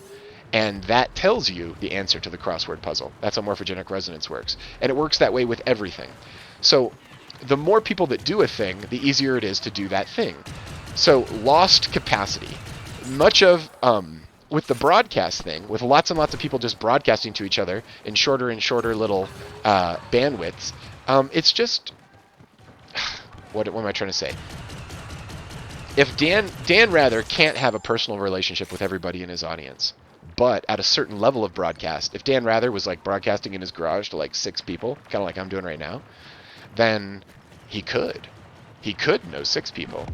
And that tells you the answer to the crossword puzzle. That's how morphogenic resonance works. And it works that way with everything. So the more people that do a thing, the easier it is to do that thing. So lost capacity. Much of, with the broadcast thing, with lots and lots of people just broadcasting to each other in shorter and shorter little bandwidths, it's just... What am I trying to say? If Dan Rather can't have a personal relationship with everybody in his audience, but at a certain level of broadcast, if Dan Rather was like broadcasting in his garage to like 6 people, kind of like I'm doing right now, then he could know 6 people.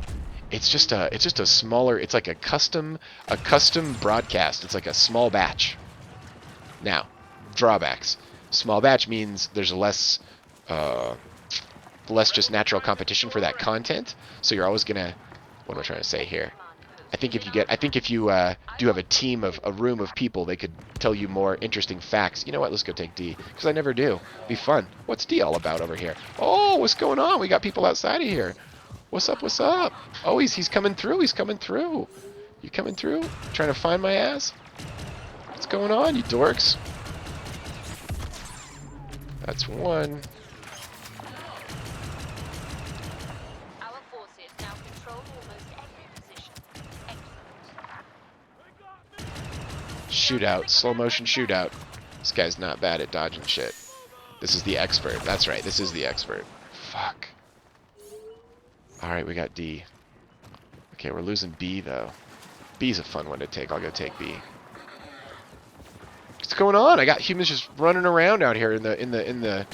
It's just a smaller, it's like a custom broadcast. It's like a small batch. Now, drawbacks. Small batch means there's less just natural competition for that content. So you're always gonna, what am I trying to say here? I think if you do have a room of people, they could tell you more interesting facts. You know what? Let's go take D, because I never do. Be fun. What's D all about over here? Oh, what's going on? We got people outside of here. What's up? What's up? Oh, he's coming through. He's coming through. You coming through? Trying to find my ass? What's going on, you dorks? That's one. Our forces now control almost every position. Excellent. Shootout. Slow motion shootout. This guy's not bad at dodging shit. This is the expert. That's right. This is the expert. Fuck. Alright, we got D. Okay, we're losing B, though. B's a fun one to take. I'll go take B. What's going on? I got humans just running around out here in the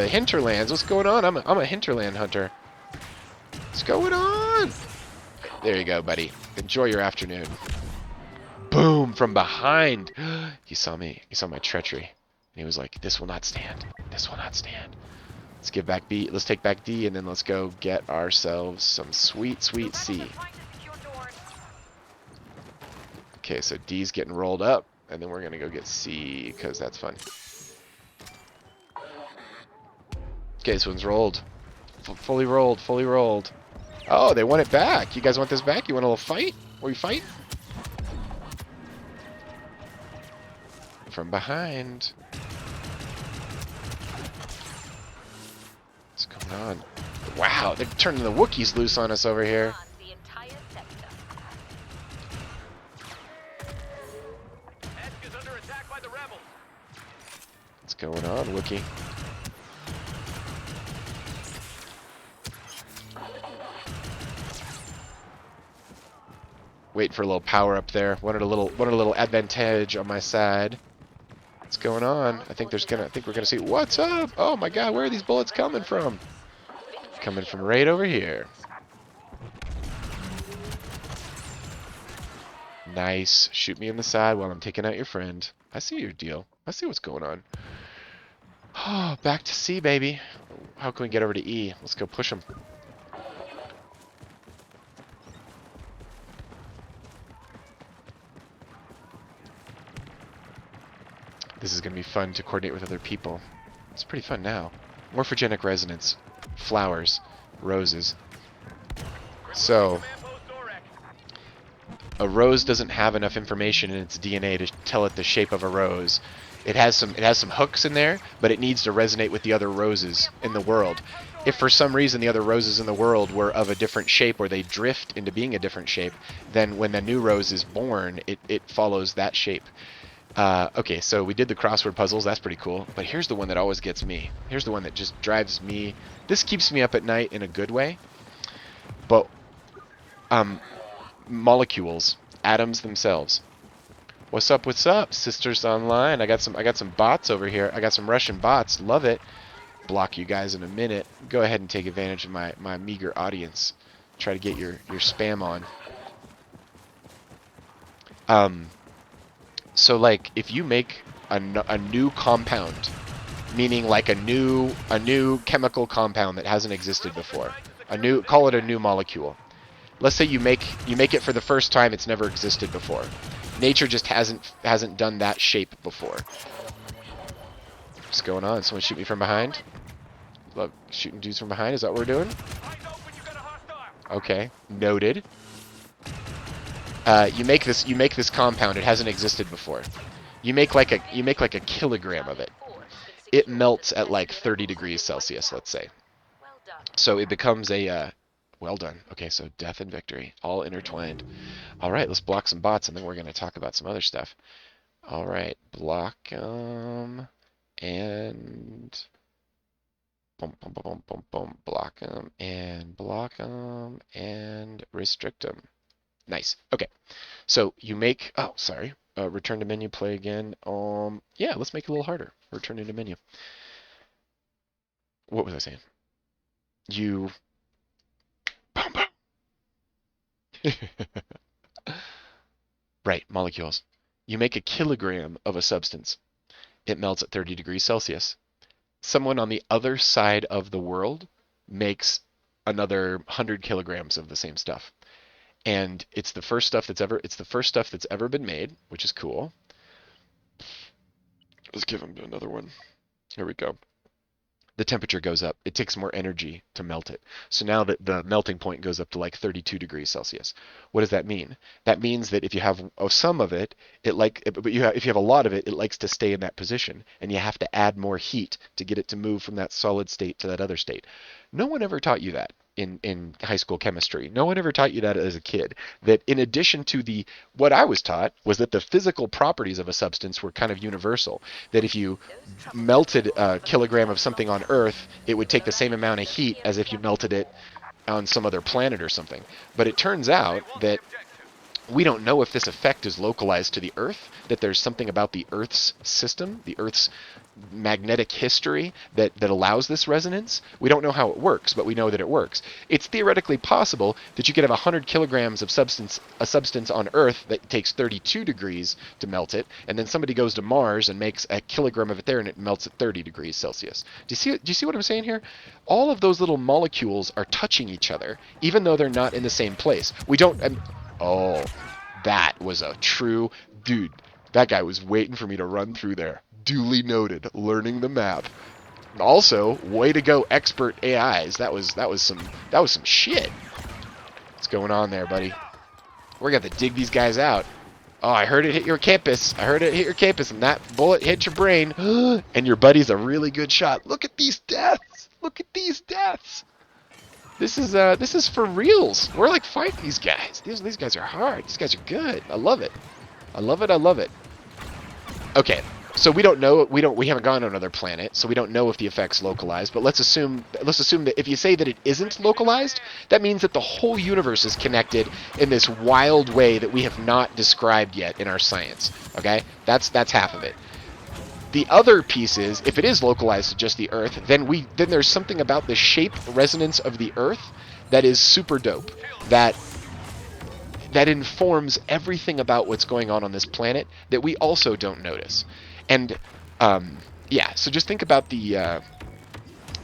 hinterlands. What's going on? I'm a hinterland hunter. What's going on? There you go, buddy. Enjoy your afternoon. Boom! From behind. You saw me. You saw my treachery. And he was like, this will not stand. This will not stand. Let's give back B. Let's take back D, and then let's go get ourselves some sweet, sweet C. Okay, so D's getting rolled up, and then we're going to go get C, because that's fun. Okay, this one's rolled. Fully rolled, fully rolled. Oh, they want it back. You guys want this back? You want a little fight? Will you fight? From behind. What's going on? Wow, they're turning the Wookiees loose on us over here. The entire sector. Esk is under attack by the rebels. What's going on, Wookie? Wait for a little power up there. Wanted a little advantage on my side. What's going on? I think we're gonna see. What's up? Oh my God, where are these bullets coming from? Coming from right over here. Nice. Shoot me in the side while I'm taking out your friend. I see your deal. I see what's going on. Oh, back to C, baby. How can we get over to E? Let's go push them. This is going to be fun to coordinate with other people. It's pretty fun now. Morphogenic resonance. Flowers. Roses. So, a rose doesn't have enough information in its DNA to tell it the shape of a rose. It has some hooks in there, but it needs to resonate with the other roses in the world. If for some reason the other roses in the world were of a different shape, or they drift into being a different shape, then when the new rose is born, it follows that shape. Okay, so we did the crossword puzzles. That's pretty cool. But here's the one that always gets me. Here's the one that just drives me. This keeps me up at night in a good way. But molecules, atoms themselves. What's up? What's up, sisters online? I got some bots over here. I got some Russian bots. Love it. Block you guys in a minute. Go ahead and take advantage of my meager audience. Try to get your spam on. So like if you make a new compound, meaning like a new chemical compound that hasn't existed before, call it a new molecule. Let's say you make it for the first time. It's never existed before. Nature just hasn't done that shape before. What's going on? Someone shoot me from behind? Love shooting dudes from behind. Is that what we're doing? Okay, noted. You make this compound. It hasn't existed before. You make like a kilogram of it. It melts at like 30 degrees Celsius, let's say. Well done. So it becomes a well done. Okay, so death and victory all intertwined. All right, let's block some bots, and then we're going to talk about some other stuff. All right, block them and boom, boom, boom, boom, boom, block them and restrict them. Nice. Okay, so you make. Oh, sorry. Return to menu. Play again. Yeah, let's make it a little harder. Return to menu. What was I saying? You. Boom, boom. Right, molecules. You make a kilogram of a substance. It melts at 30 degrees Celsius. Someone on the other side of the world makes another 100 kilograms of the same stuff. And it's the first stuff that's ever been made, which is cool. Let's give them another one. Here we go. The temperature goes up. It takes more energy to melt it. So now that the melting point goes up to like 32 degrees Celsius. What does that mean? That means that if you have some of it, if you have a lot of it, it likes to stay in that position, and you have to add more heat to get it to move from that solid state to that other state. No one ever taught you that in high school chemistry. No one ever taught you that as a kid. That in addition to what I was taught was that the physical properties of a substance were kind of universal. That if you melted a kilogram of something on Earth, it would take the same amount of heat as if you melted it on some other planet or something. But it turns out that We don't know if this effect is localized to the Earth, that there's something about the Earth's system, the Earth's magnetic history that allows this resonance. We don't know how it works, but we know that it works. It's theoretically possible that you could have 100 kilograms of a substance on Earth that takes 32 degrees to melt it, and then somebody goes to Mars and makes a kilogram of it there and it melts at 30 degrees Celsius. Do you see what I'm saying here? All of those little molecules are touching each other, even though they're not in the same place. We don't... oh, that was a true... Dude, that guy was waiting for me to run through there. Duly noted. Learning the map. Also, way to go, expert AIs. That was some shit. What's going on there, buddy? We're gonna have to dig these guys out. Oh, I heard it hit your campus. I heard it hit your campus, and that bullet hit your brain. And your buddy's a really good shot. Look at these deaths. Look at these deaths. This is for reals. We're like fighting these guys. These guys are hard. These guys are good. I love it. I love it. I love it. Okay. So we don't know, we haven't gone to another planet, so we don't know if the effect's localized, but let's assume that if you say that it isn't localized, that means that the whole universe is connected in this wild way that we have not described yet in our science. Okay? That's half of it. The other piece is, if it is localized to just the Earth, then there's something about the shape resonance of the Earth that is super dope. That informs everything about what's going on this planet that we also don't notice. And yeah, so just think about the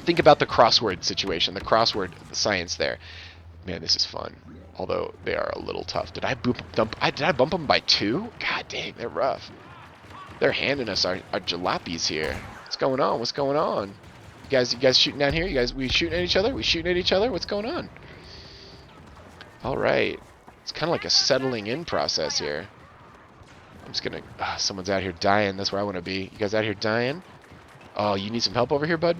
crossword situation, the crossword science there. Man, this is fun. Although they are a little tough. Did I bump them by 2? God dang, they're rough. They're handing us our jalopies here. What's going on? What's going on? You guys shooting down here? We shooting at each other? We shooting at each other? What's going on? All right. It's kind of like a settling in process here. I'm just gonna... someone's out here dying. That's where I want to be. You guys out here dying? Oh, you need some help over here, bud?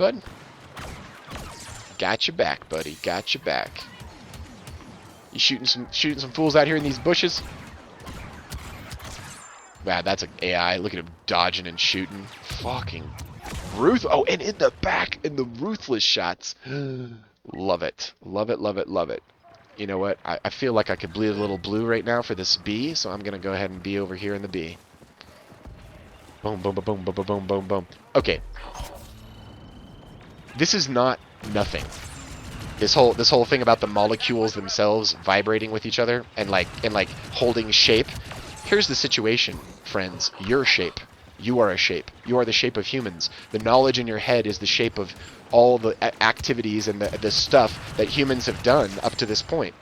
Got your back, buddy. Got your back. You shooting some fools out here in these bushes? Wow, that's an AI. Look at him dodging and shooting. Fucking oh, and in the back, in the ruthless shots. Love it. Love it, love it, love it. You know what? I feel like I could bleed a little blue right now for this B, so I'm going to go ahead and be over here in the B. Boom, boom, boom, boom, boom, boom, boom, boom. Okay. This is not nothing. This whole thing about the molecules themselves vibrating with each other and like holding shape. Here's the situation, friends. Your shape. You are a shape. You are the shape of humans. The knowledge in your head is the shape of all the activities and the stuff that humans have done up to this point.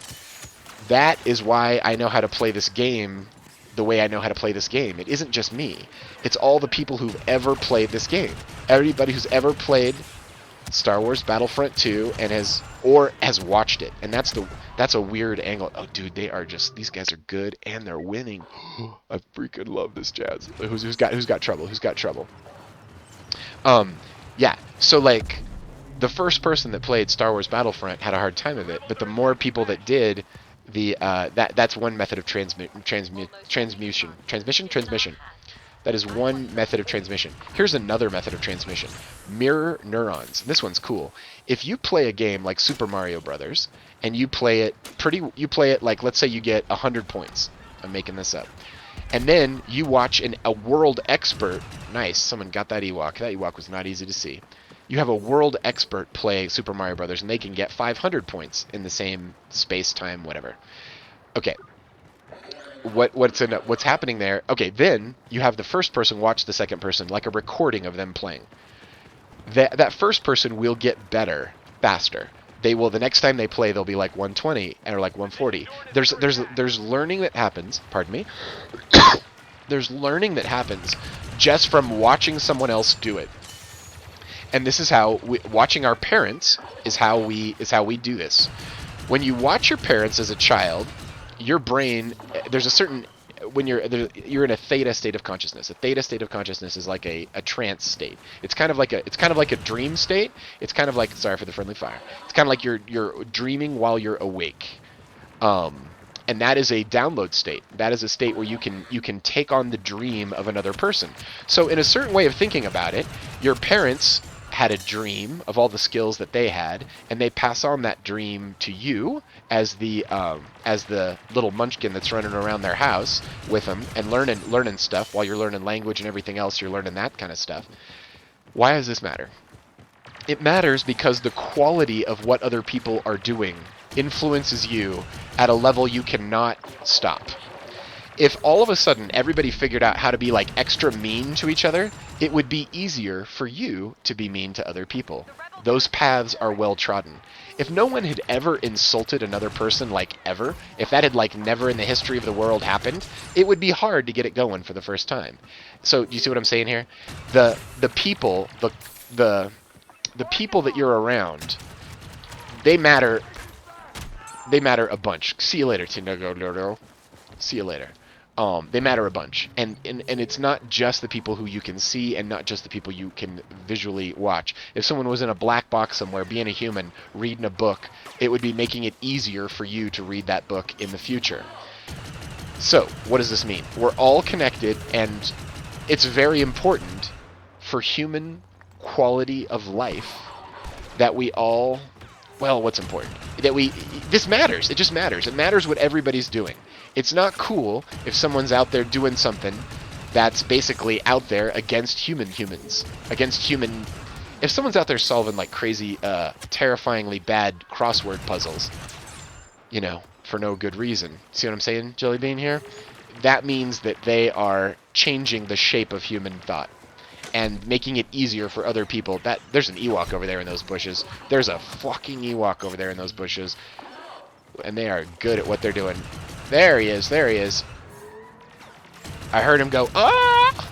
That is why I know how to play this game the way I know how to play this game. It isn't just me. It's all the people who've ever played this game. Everybody who's ever played Star Wars Battlefront 2 and has watched it. And that's a weird angle. Oh, dude, these guys are good and they're winning. I freaking love this jazz. Who's got trouble? Who's got trouble? Yeah. So like, the first person that played Star Wars Battlefront had a hard time of it, but the more people that did, that's one method of transmission. That is one method of transmission. Here's another method of transmission. Mirror neurons. This one's cool. If you play a game like Super Mario Brothers, and you play it like, let's say you get 100 points. I'm making this up. And then you watch a world expert. Nice, someone got that Ewok. That Ewok was not easy to see. You have a world expert play Super Mario Brothers, and they can get 500 points in the same space, time, whatever. Okay. What's happening there? Okay, then you have the first person watch the second person, like a recording of them playing. That first person will get better faster. They will, the next time they play, they'll be like 120 or like 140. There's learning that happens. Pardon me. There's learning that happens just from watching someone else do it. And this is how watching our parents is how we do this. When you watch your parents as a child, your brain, there's a certain, when you're in a theta state of consciousness. A theta state of consciousness is like a trance state. It's kind of like a dream state. It's kind of like, sorry for the friendly fire. It's kind of like you're dreaming while you're awake. And that is a download state. That is a state where you can take on the dream of another person. So in a certain way of thinking about it, your parents had a dream of all the skills that they had, and they pass on that dream to you as the little munchkin that's running around their house with them and learning stuff while you're learning language and everything else. You're learning that kind of stuff. Why does this matter? It matters because the quality of what other people are doing influences you at a level you cannot stop. If all of a sudden everybody figured out how to be like extra mean to each other, it would be easier for you to be mean to other people. Those paths are well trodden. If no one had ever insulted another person, like ever, if that had like never in the history of the world happened, it would be hard to get it going for the first time. So do you see what I'm saying here? The people the people that you're around, they matter a bunch. See you later, Tinago. See you later. They matter a bunch, and it's not just the people who you can see and not just the people you can visually watch. If someone was in a black box somewhere, being a human, reading a book, it would be making it easier for you to read that book in the future. So, what does this mean? We're all connected, and it's very important for human quality of life that we all, well, what's important? This matters. It just matters. It matters what everybody's doing. It's not cool if someone's out there doing something that's basically out there against humans. If someone's out there solving like crazy, terrifyingly bad crossword puzzles, you know, for no good reason. See what I'm saying, Jellybean here? That means that they are changing the shape of human thought and making it easier for other people. There's an Ewok over there in those bushes. There's a fucking Ewok over there in those bushes. And they are good at what they're doing. There he is. I heard him go, ah!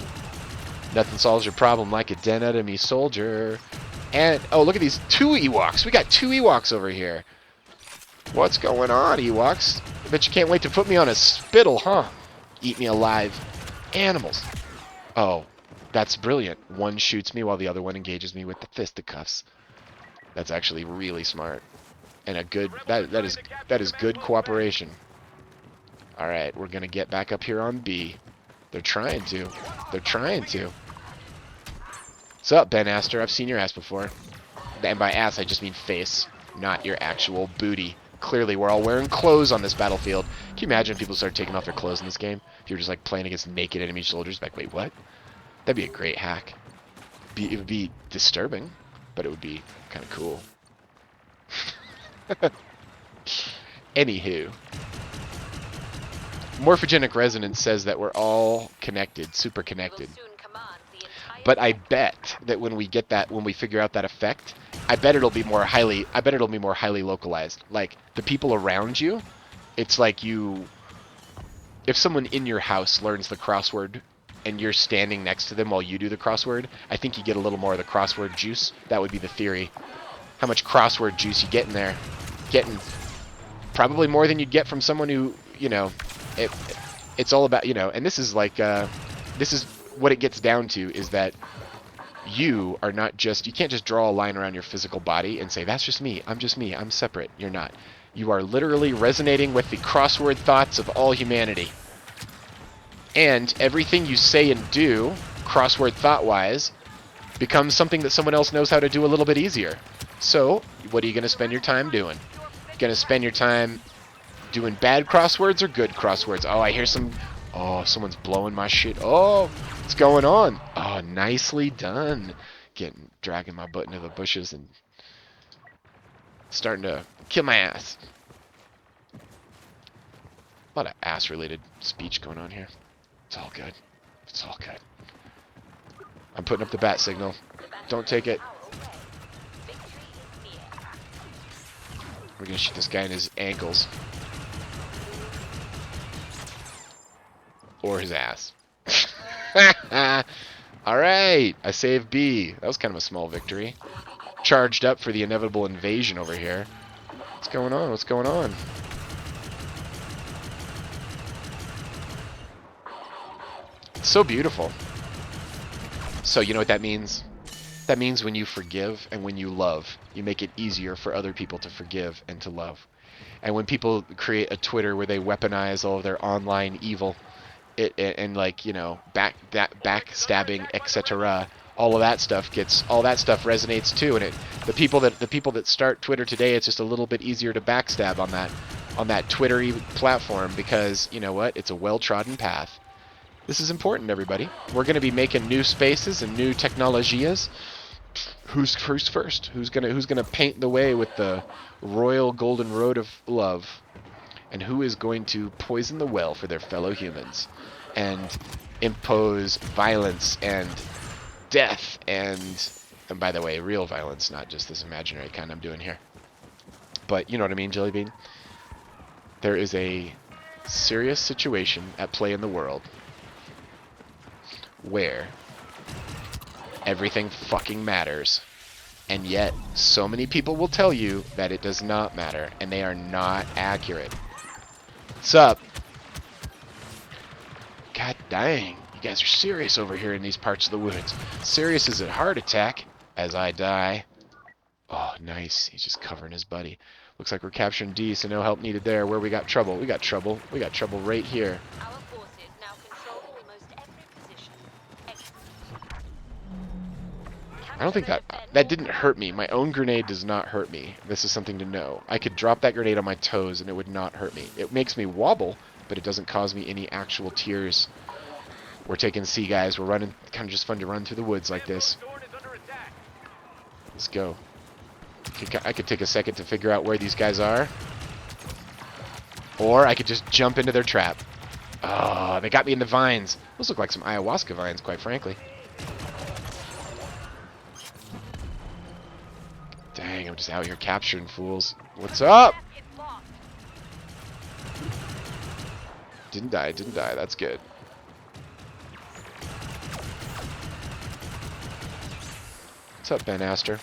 Nothing solves your problem like a dead enemy soldier. And, oh, look at these 2 Ewoks. We got 2 Ewoks over here. What's going on, Ewoks? I bet you can't wait to put me on a spittle, huh? Eat me alive. Animals. Oh, that's brilliant. One shoots me while the other one engages me with the fisticuffs. That's actually really smart. And a good, that is good cooperation. Alright, we're gonna get back up here on B. They're trying to. What's up, Ben Astor? I've seen your ass before. And by ass, I just mean face, not your actual booty. Clearly, we're all wearing clothes on this battlefield. Can you imagine if people started taking off their clothes in this game? If you're just like playing against naked enemy soldiers, like, wait, what? That'd be a great hack. It would be disturbing, but it would be kind of cool. Anywho. Morphogenic Resonance says that we're all connected, super connected. But I bet that when we figure out that effect, I bet it'll be more highly localized. Like the people around you, it's like if someone in your house learns the crossword and you're standing next to them while you do the crossword, I think you get a little more of the crossword juice. That would be the theory. How much crossword juice you get in there? Getting probably more than you'd get from someone who, you know, it's all about, you know, and this is like, this is what it gets down to, is that you can't just draw a line around your physical body and say, that's just me, I'm separate. You're not. You are literally resonating with the crossword thoughts of all humanity. And everything you say and do, crossword thought-wise, becomes something that someone else knows how to do a little bit easier. So, what are you going to spend your time doing? You're going to spend your time doing bad crosswords or good crosswords? Oh, I hear someone's blowing my shit. Oh, what's going on? Oh, nicely done. Dragging my butt into the bushes and starting to kill my ass. A lot of ass-related speech going on here. It's all good. It's all good. I'm putting up the bat signal. Don't take it. We're gonna shoot this guy in his ankles. Or his ass. Alright, I saved B. That was kind of a small victory. Charged up for the inevitable invasion over here. What's going on? What's going on? It's so beautiful. So you know what that means? That means when you forgive and when you love, you make it easier for other people to forgive and to love. And when people create a Twitter where they weaponize all of their online evil, and like, you know, backstabbing, etc., all that stuff resonates too. And the people that start Twitter today, it's just a little bit easier to backstab on that Twittery platform, because you know what? It's a well-trodden path. This is important, everybody. We're going to be making new spaces and new technologies. Who's first? Who's gonna paint the way with the royal golden road of love? And who is going to poison the well for their fellow humans and impose violence and death and by the way, real violence, not just this imaginary kind I'm doing here. But you know what I mean, Jellybean? There is a serious situation at play in the world where everything fucking matters, and yet so many people will tell you that it does not matter, and they are not accurate. What's up? God dang, you guys are serious over here in these parts of the woods. Serious as a heart attack as I die. Oh, nice. He's just covering his buddy. Looks like we're capturing D, so no help needed there. Where we got trouble? We got trouble. We got trouble right here. Our forces now control almost every position. I don't think that didn't hurt me. My own grenade does not hurt me. This is something to know. I could drop that grenade on my toes and it would not hurt me. It makes me wobble, but it doesn't cause me any actual tears. We're taking C, guys. We're running. Kind of just fun to run through the woods like this. Thorn is under attack. Let's go. I could take a second to figure out where these guys are. Or I could just jump into their trap. Oh, they got me in the vines. Those look like some ayahuasca vines, quite frankly. Dang, I'm just out here capturing fools. What's up? Didn't die, didn't die. That's good. What's up, Ben Astor?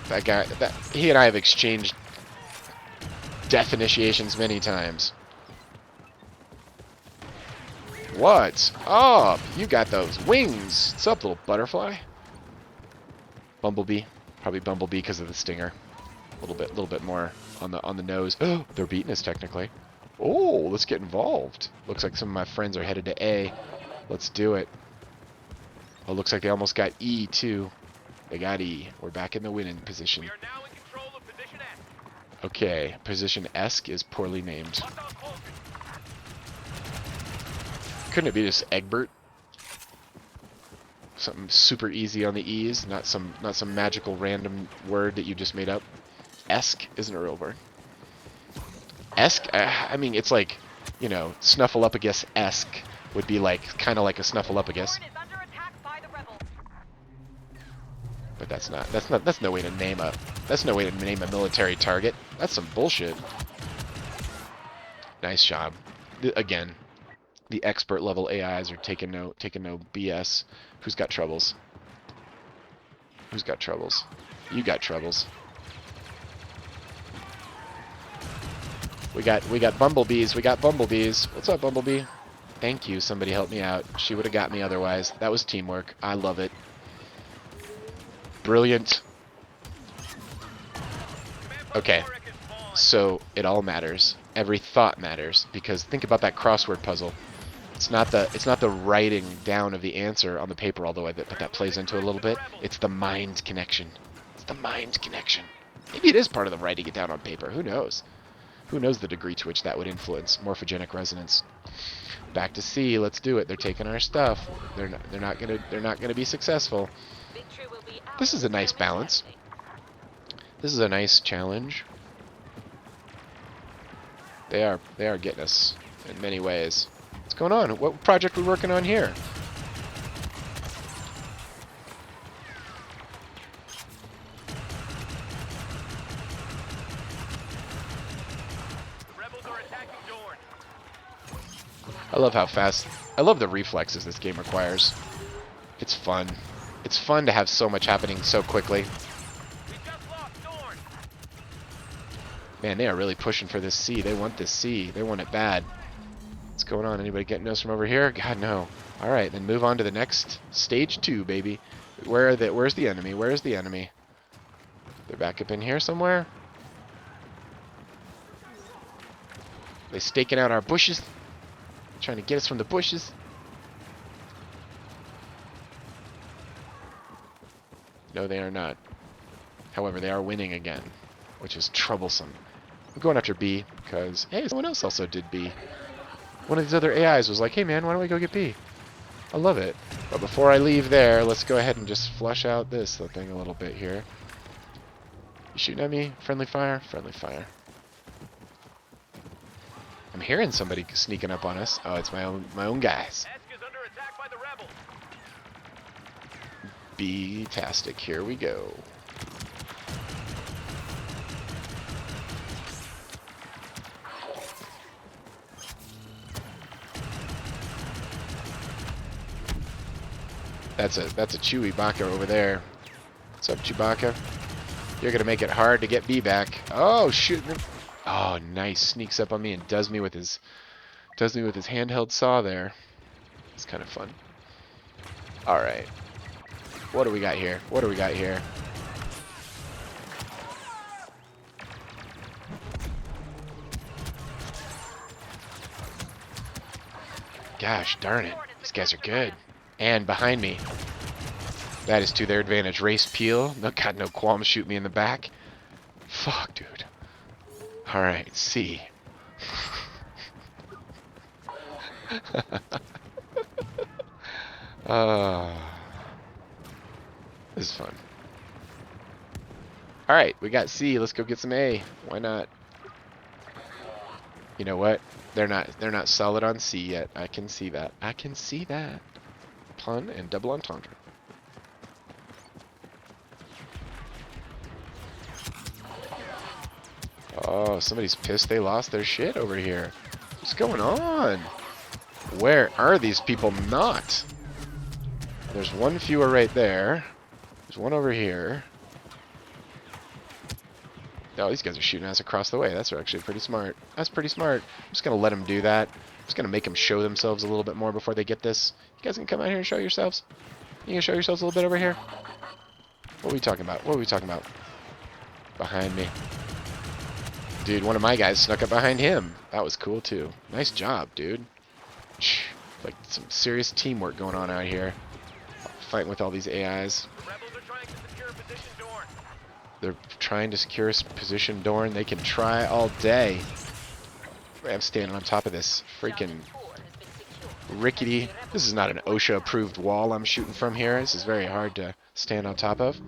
That guy, he and I have exchanged death initiations many times. What's up? You got those wings. What's up, little butterfly? Bumblebee. Probably Bumblebee because of the stinger. A little bit more on the nose. Oh, they're beating us technically. Oh, let's get involved. Looks like some of my friends are headed to A. Let's do it. Oh, looks like they almost got E too. They got E. We're back in the winning position. We are now in control of position S. Okay, position S is poorly named. Hostile closing. Couldn't it be just Egbert? Something super easy on the E's, not some magical random word that you just made up. Esque isn't a real word. Esque, I mean, it's like, you know, Snuffleupagus-esque would be like kind of like a Snuffleupagus. Thorn is under attack by the rebels. But that's no way to name a military target. That's some bullshit. Nice job. Again, the expert level AIs are taking no BS. Who's got troubles? Who's got troubles? You got troubles. We got bumblebees. We got bumblebees. What's up, Bumblebee? Thank you. Somebody helped me out. She would have got me otherwise. That was teamwork. I love it. Brilliant. Okay. So it all matters. Every thought matters, because think about that crossword puzzle. It's not the writing down of the answer on the paper, although I bet that plays into it a little bit. It's the mind connection. It's the mind connection. Maybe it is part of the writing it down on paper. Who knows? Who knows the degree to which that would influence morphogenic resonance? Back to C. Let's do it. They're taking our stuff. They're not gonna be successful. Victory will be ours. This is a nice balance. This is a nice challenge. They are getting us in many ways. What's going on? What project are we working on here? The rebels are attacking Dorn. I love how fast. I love the reflexes this game requires. It's fun. It's fun to have so much happening so quickly. We just lost Dorn. Man, they are really pushing for this C. They want this C. They want it bad. What's going on? Anybody getting us from over here? God, no. Alright, then move on to the next stage 2, baby. Where's the enemy? Where's the enemy? They're back up in here somewhere? They staking out our bushes? Trying to get us from the bushes? No, they are not. However, they are winning again, which is troublesome. I'm going after B, because, hey, someone else also did B. One of these other AIs was like, hey man, why don't we go get B? I love it. But before I leave there, let's go ahead and just flush out this thing a little bit here. You shooting at me? Friendly fire? Friendly fire. I'm hearing somebody sneaking up on us. Oh, it's my own guys. Esk is under attack by the rebels. B-tastic. Here we go. That's a Chewbacca over there. What's up, Chewbacca? You're gonna make it hard to get B back. Oh shoot! Oh, nice. Sneaks up on me and does me with his handheld saw there. It's kind of fun. All right. What do we got here? What do we got here? Gosh darn it. These guys are good. And behind me. That is to their advantage. Race Peel. No, God, no qualms. Shoot me in the back. Fuck, dude. Alright, C. This is fun. Alright, we got C. Let's go get some A. Why not? You know what? They're not solid on C yet. I can see that. I can see that. Pun and double entendre. Oh, somebody's pissed they lost their shit over here. What's going on? Where are these people not? There's one fewer right there. There's one over here. Oh, these guys are shooting us across the way. That's actually pretty smart. That's pretty smart. I'm just going to let them do that. I'm just going to make them show themselves a little bit more before they get this. You guys can come out here and show yourselves. You can show yourselves a little bit over here. What are we talking about? What are we talking about? Behind me. Dude, one of my guys snuck up behind him. That was cool, too. Nice job, dude. Like, some serious teamwork going on out here. Fighting with all these AIs. The rebels are trying to secure position Dorn. They're trying to secure position Dorn. They can try all day. I'm standing on top of this freaking rickety. This is not an OSHA-approved wall I'm shooting from here. This is very hard to stand on top of.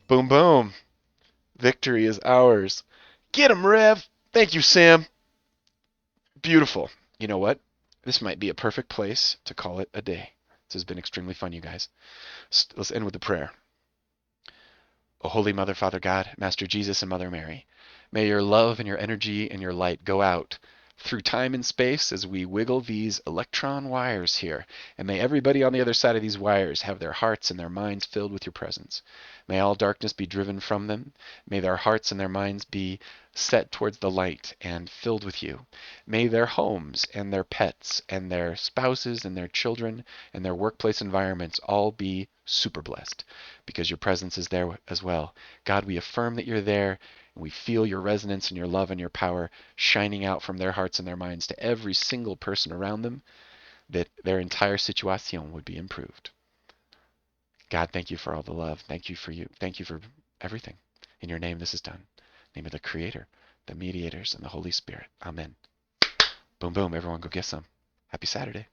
Boom, boom. Victory is ours. Get him, Rev. Thank you, Sam. Beautiful. You know what? This might be a perfect place to call it a day. This has been extremely fun, you guys. Let's end with a prayer. O Holy Mother, Father God, Master Jesus, and Mother Mary, may your love and your energy and your light go out through time and space as we wiggle these electron wires here, and may everybody on the other side of these wires have their hearts and their minds filled with your presence. May all darkness be driven from them. May their hearts and their minds be set towards the light and filled with you. May their homes and their pets and their spouses and their children and their workplace environments all be super blessed because your presence is there as well. God, we affirm that you're there. And we feel your resonance and your love and your power shining out from their hearts and their minds to every single person around them, that their entire situation would be improved. God, thank you for all the love. Thank you for you. Thank you for everything. In your name this is done. In the name of the Creator, the mediators, and the Holy Spirit. Amen. Boom, boom. Everyone go get some. Happy Saturday.